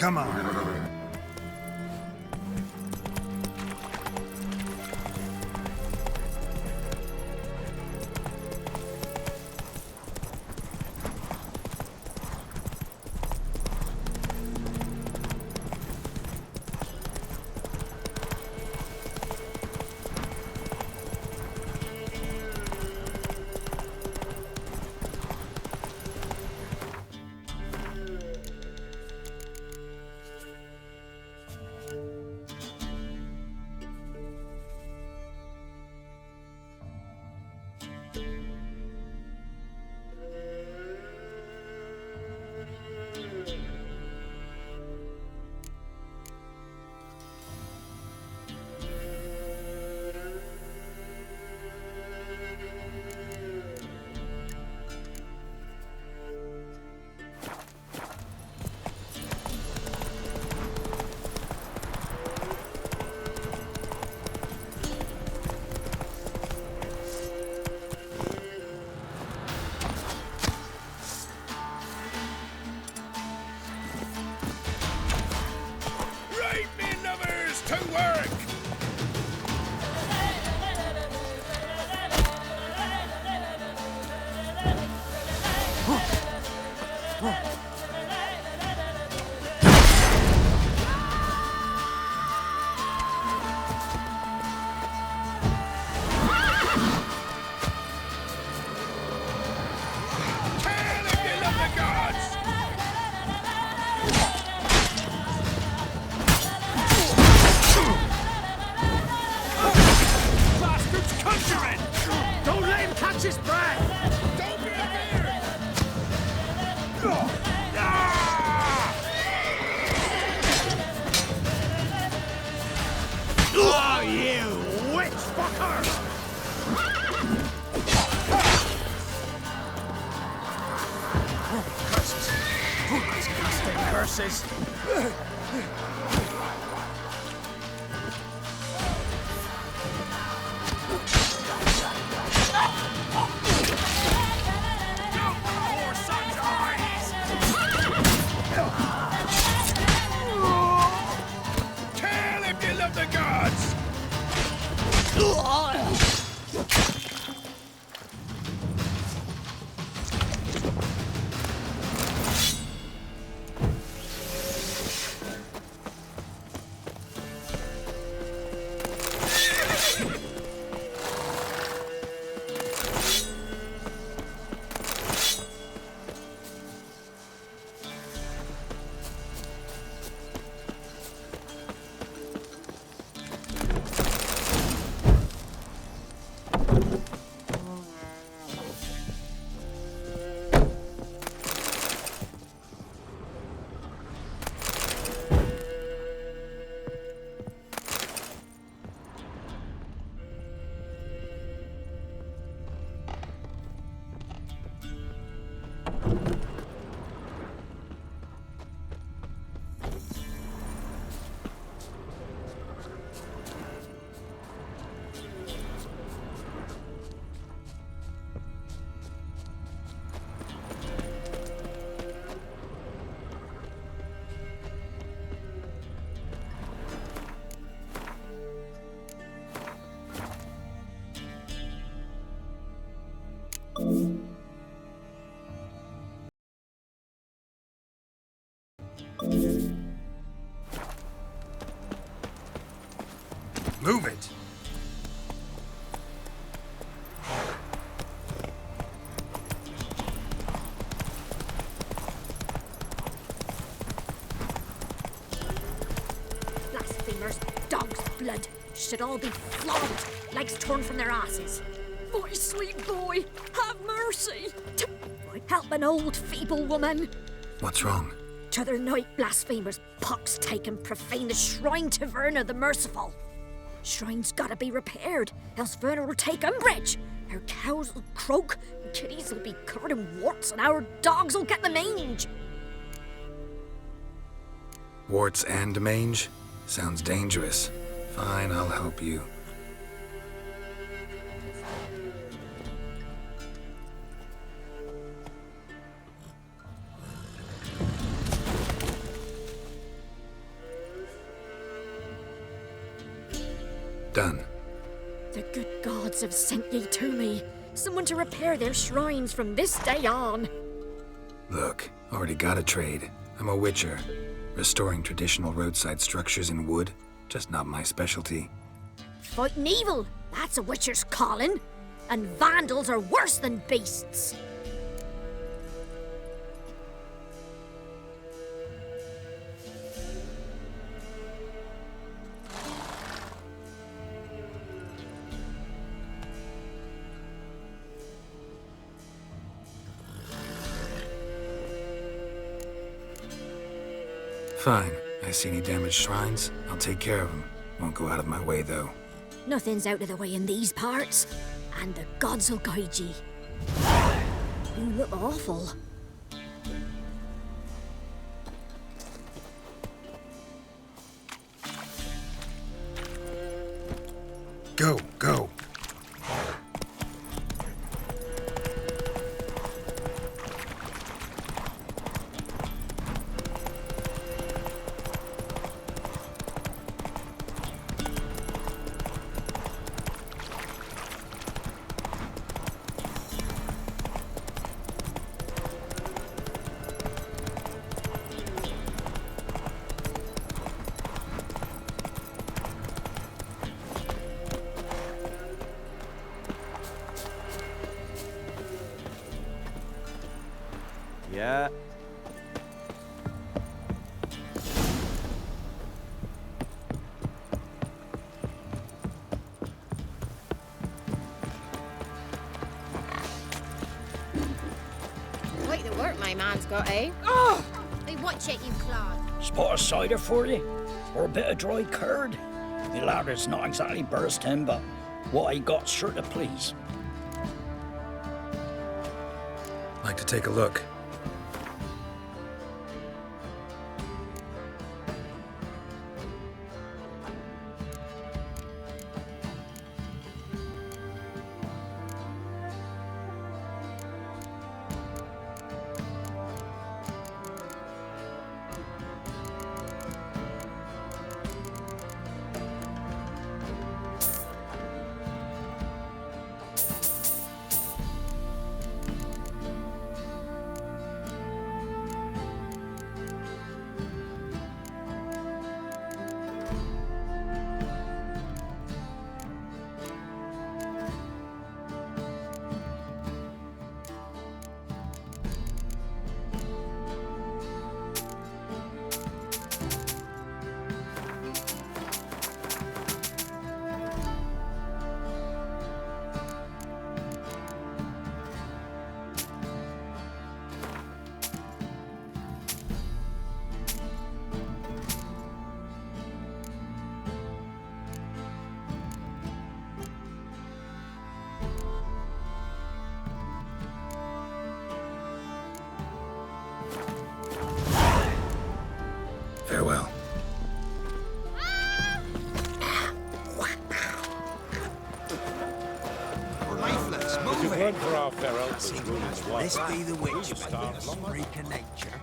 Come on. Oh, you witch fucker! Curses! Disgusting curses! Tell if you love the gods! Move it! Blasphemers, dog's blood, should all be flogged, legs torn from their asses. My sweet boy, have mercy! Help an old, feeble woman. What's wrong? T'other night, blasphemers, pox taken, profane the shrine to Verna the Merciful. Shrine's gotta be repaired, else Verna will take umbrage. Our cows will croak, kitties will be covered in warts, and our dogs will get the mange. Warts and mange? Sounds dangerous. Fine, I'll help you. have sent ye to me. Someone to repair their shrines from this day on. Look, already got a trade. I'm a witcher. Restoring traditional roadside structures in wood, just not my specialty. Fighting evil, that's a witcher's calling. And vandals are worse than beasts. Fine. I see any damaged shrines, I'll take care of them. Won't go out of my way, though. Nothing's out of the way in these parts, and the gods will guide ye. You look awful. Go, go. Yeah. Quite the work my man's got, eh? Oh! Hey, watch it, you clod. Spot of cider for you? Or a bit of dry curd? The ladder's not exactly bursting, but what I got's sure to please. Like to take a look. Farewell. Lifeless, If it weren't for our feral, This be the witch, freak of nature.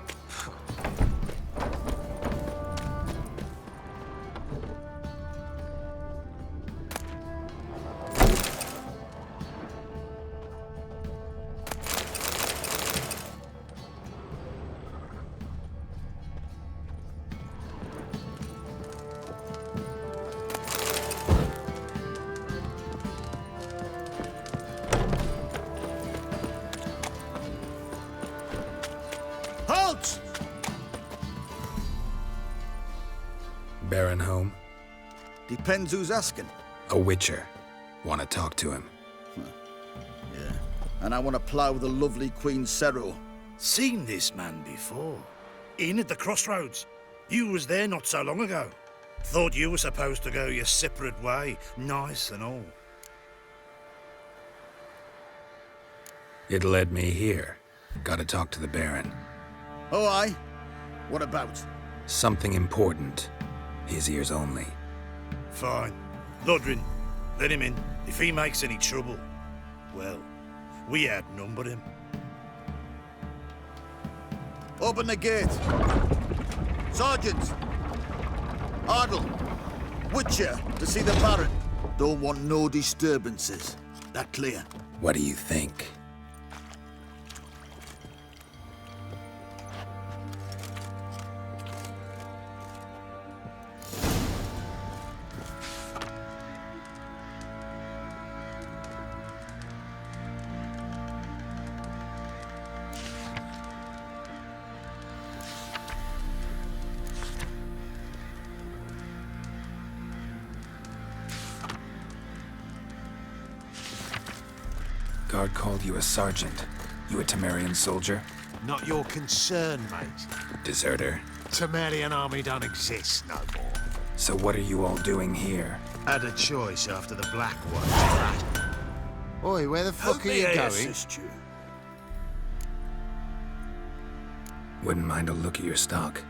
Halt! Baron home? Depends who's asking. A witcher. Want to talk to him. Yeah. And I want to plough the lovely Queen Cero. Seen this man before. In at the crossroads. You was there not so long ago. Thought you were supposed to go your separate way, nice and all. It led me here. Gotta talk to the Baron. Oh, aye? What about? Something important. His ears only. Fine. Lodrin, let him in. If he makes any trouble, well, we outnumber him. Open the gate. Sergeant! Ardle! Witcher, to see the Baron. Don't want no disturbances. That clear? What do you think? Guard called you a sergeant. You a Temerian soldier? Not your concern, mate. Deserter? Temerian army don't exist no more. So what are you all doing here? Had a choice after the Black Ones. Oi, where the fuck are you going? Wouldn't mind a look at your stock.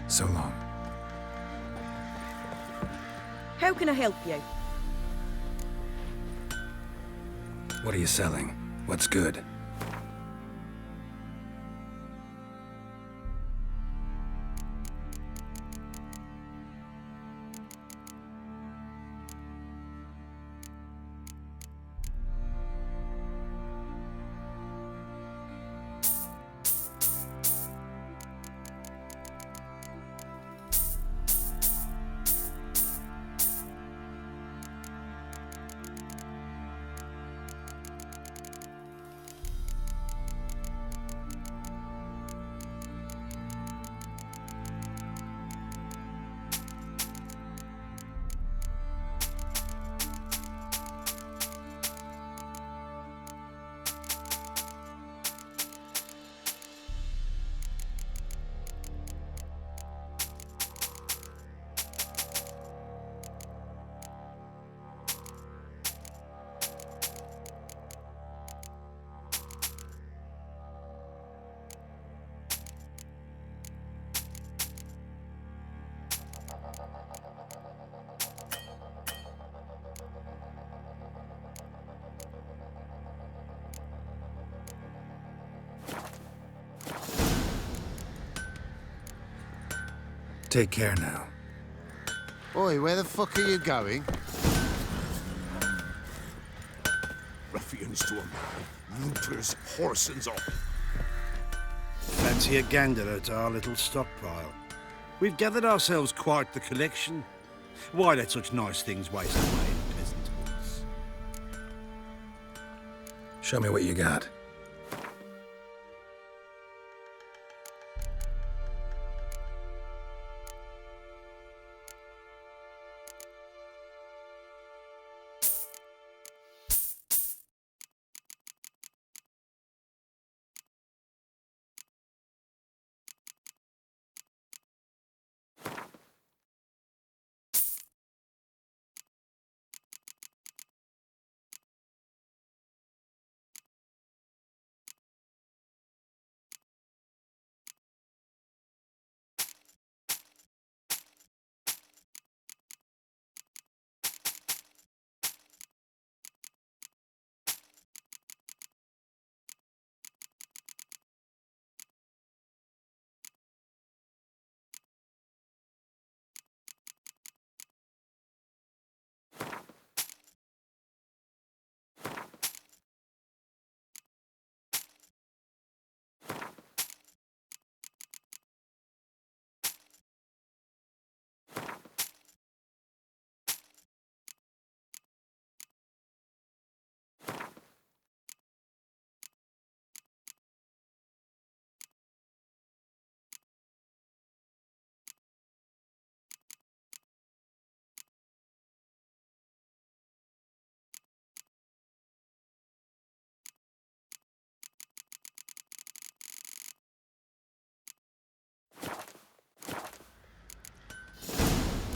So long. How can I help you? What are you selling? What's good? Take care now. Oi, where the fuck are you going? Ruffians to a man. Looters, horsens up. Fancy a gander at our little stockpile. We've gathered ourselves quite the collection. Why let such nice things waste away in peasant woods? Show me what you got.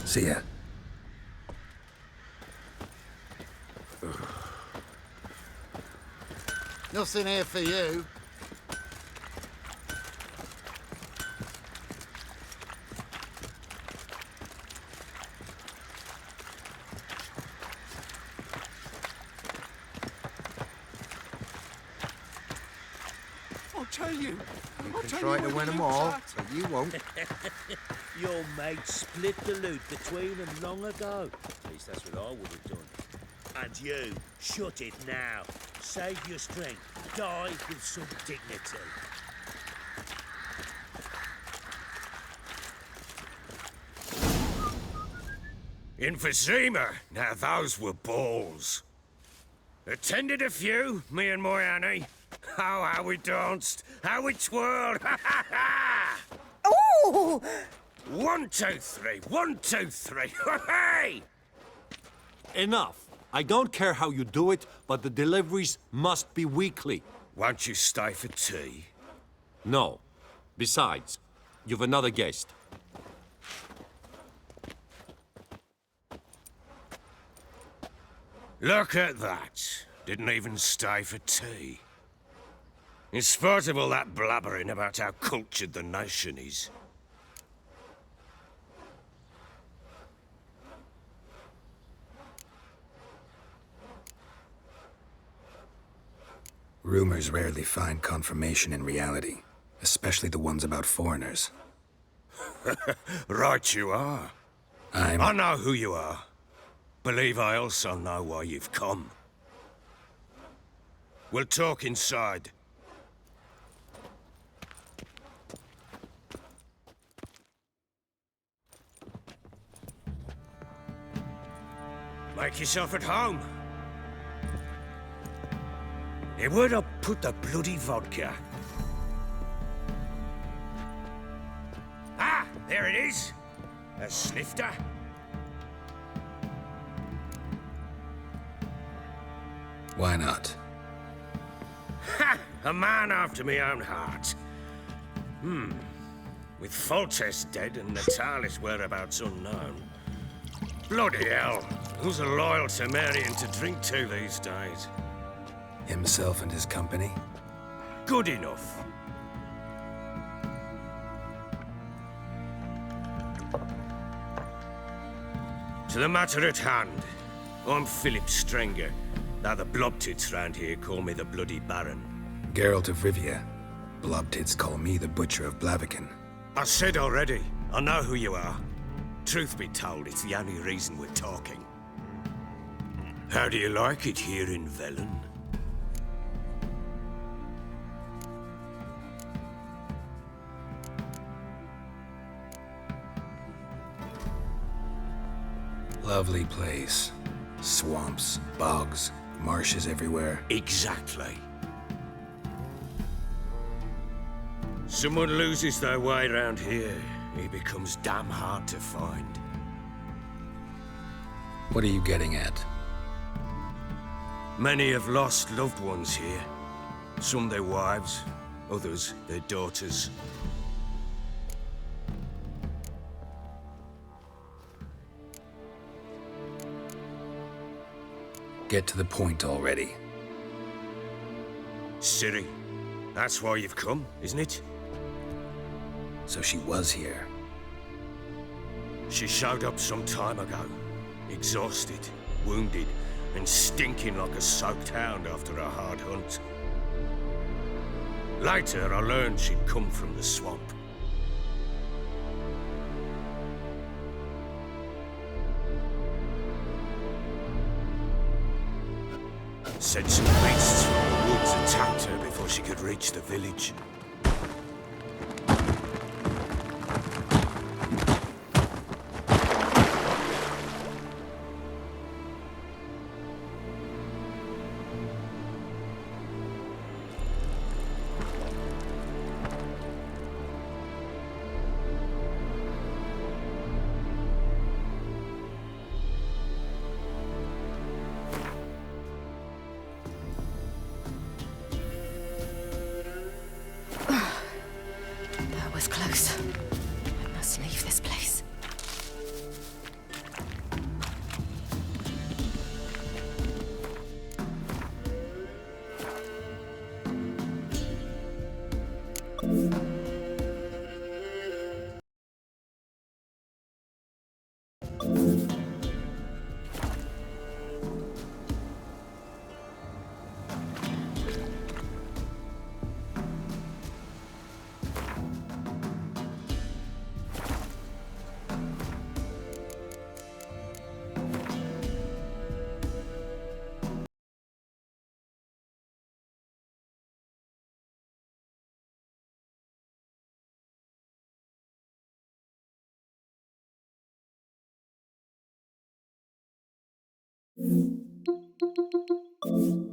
See ya. Nothing here for you. I'll tell you. You can try to win them all, but you won't. Your mate split the loot between them long ago. At least that's what I would have done. And you, shut it now. Save your strength. Die with some dignity. In Vizima, now those were balls. Attended a few, me and my Annie. Oh, how we danced, how we twirled, ha ha ha! Oh! 1, 2, 3, 1, 2, 3, hey! Enough. I don't care how you do it, but the deliveries must be weekly. Won't you stay for tea? No. Besides, you've another guest. Look at that. Didn't even stay for tea. In spite of all that blabbering about how cultured the nation is. Rumors rarely find confirmation in reality, especially the ones about foreigners. Right you are. I know who you are. Believe I also know why you've come. We'll talk inside. Make yourself at home. Hey, where'd I put the bloody vodka? Ah, there it is. A snifter. Why not? Ha! A man after my own heart. With Foltest dead and Natalis' whereabouts unknown. Bloody hell. Who's a loyal Temerian to drink to these days? Himself and his company? Good enough. To the matter at hand. I'm Philip Strenger. Now the blobtits round here call me the Bloody Baron. Geralt of Rivia. Blobtits call me the Butcher of Blaviken. I said already, I know who you are. Truth be told, it's the only reason we're talking. How do you like it here in Velen? Lovely place. Swamps, bogs, marshes everywhere. Exactly. Someone loses their way around here, he becomes damn hard to find. What are you getting at? Many have lost loved ones here. Some their wives, others their daughters. Get to the point already. Ciri, that's why you've come, isn't it? So she was here. She showed up some time ago. Exhausted, wounded, and stinking like a soaked hound after a hard hunt. Later, I learned she'd come from the swamp. Said some beasts from the woods attacked her before she could reach the village. That was close. I must leave this place.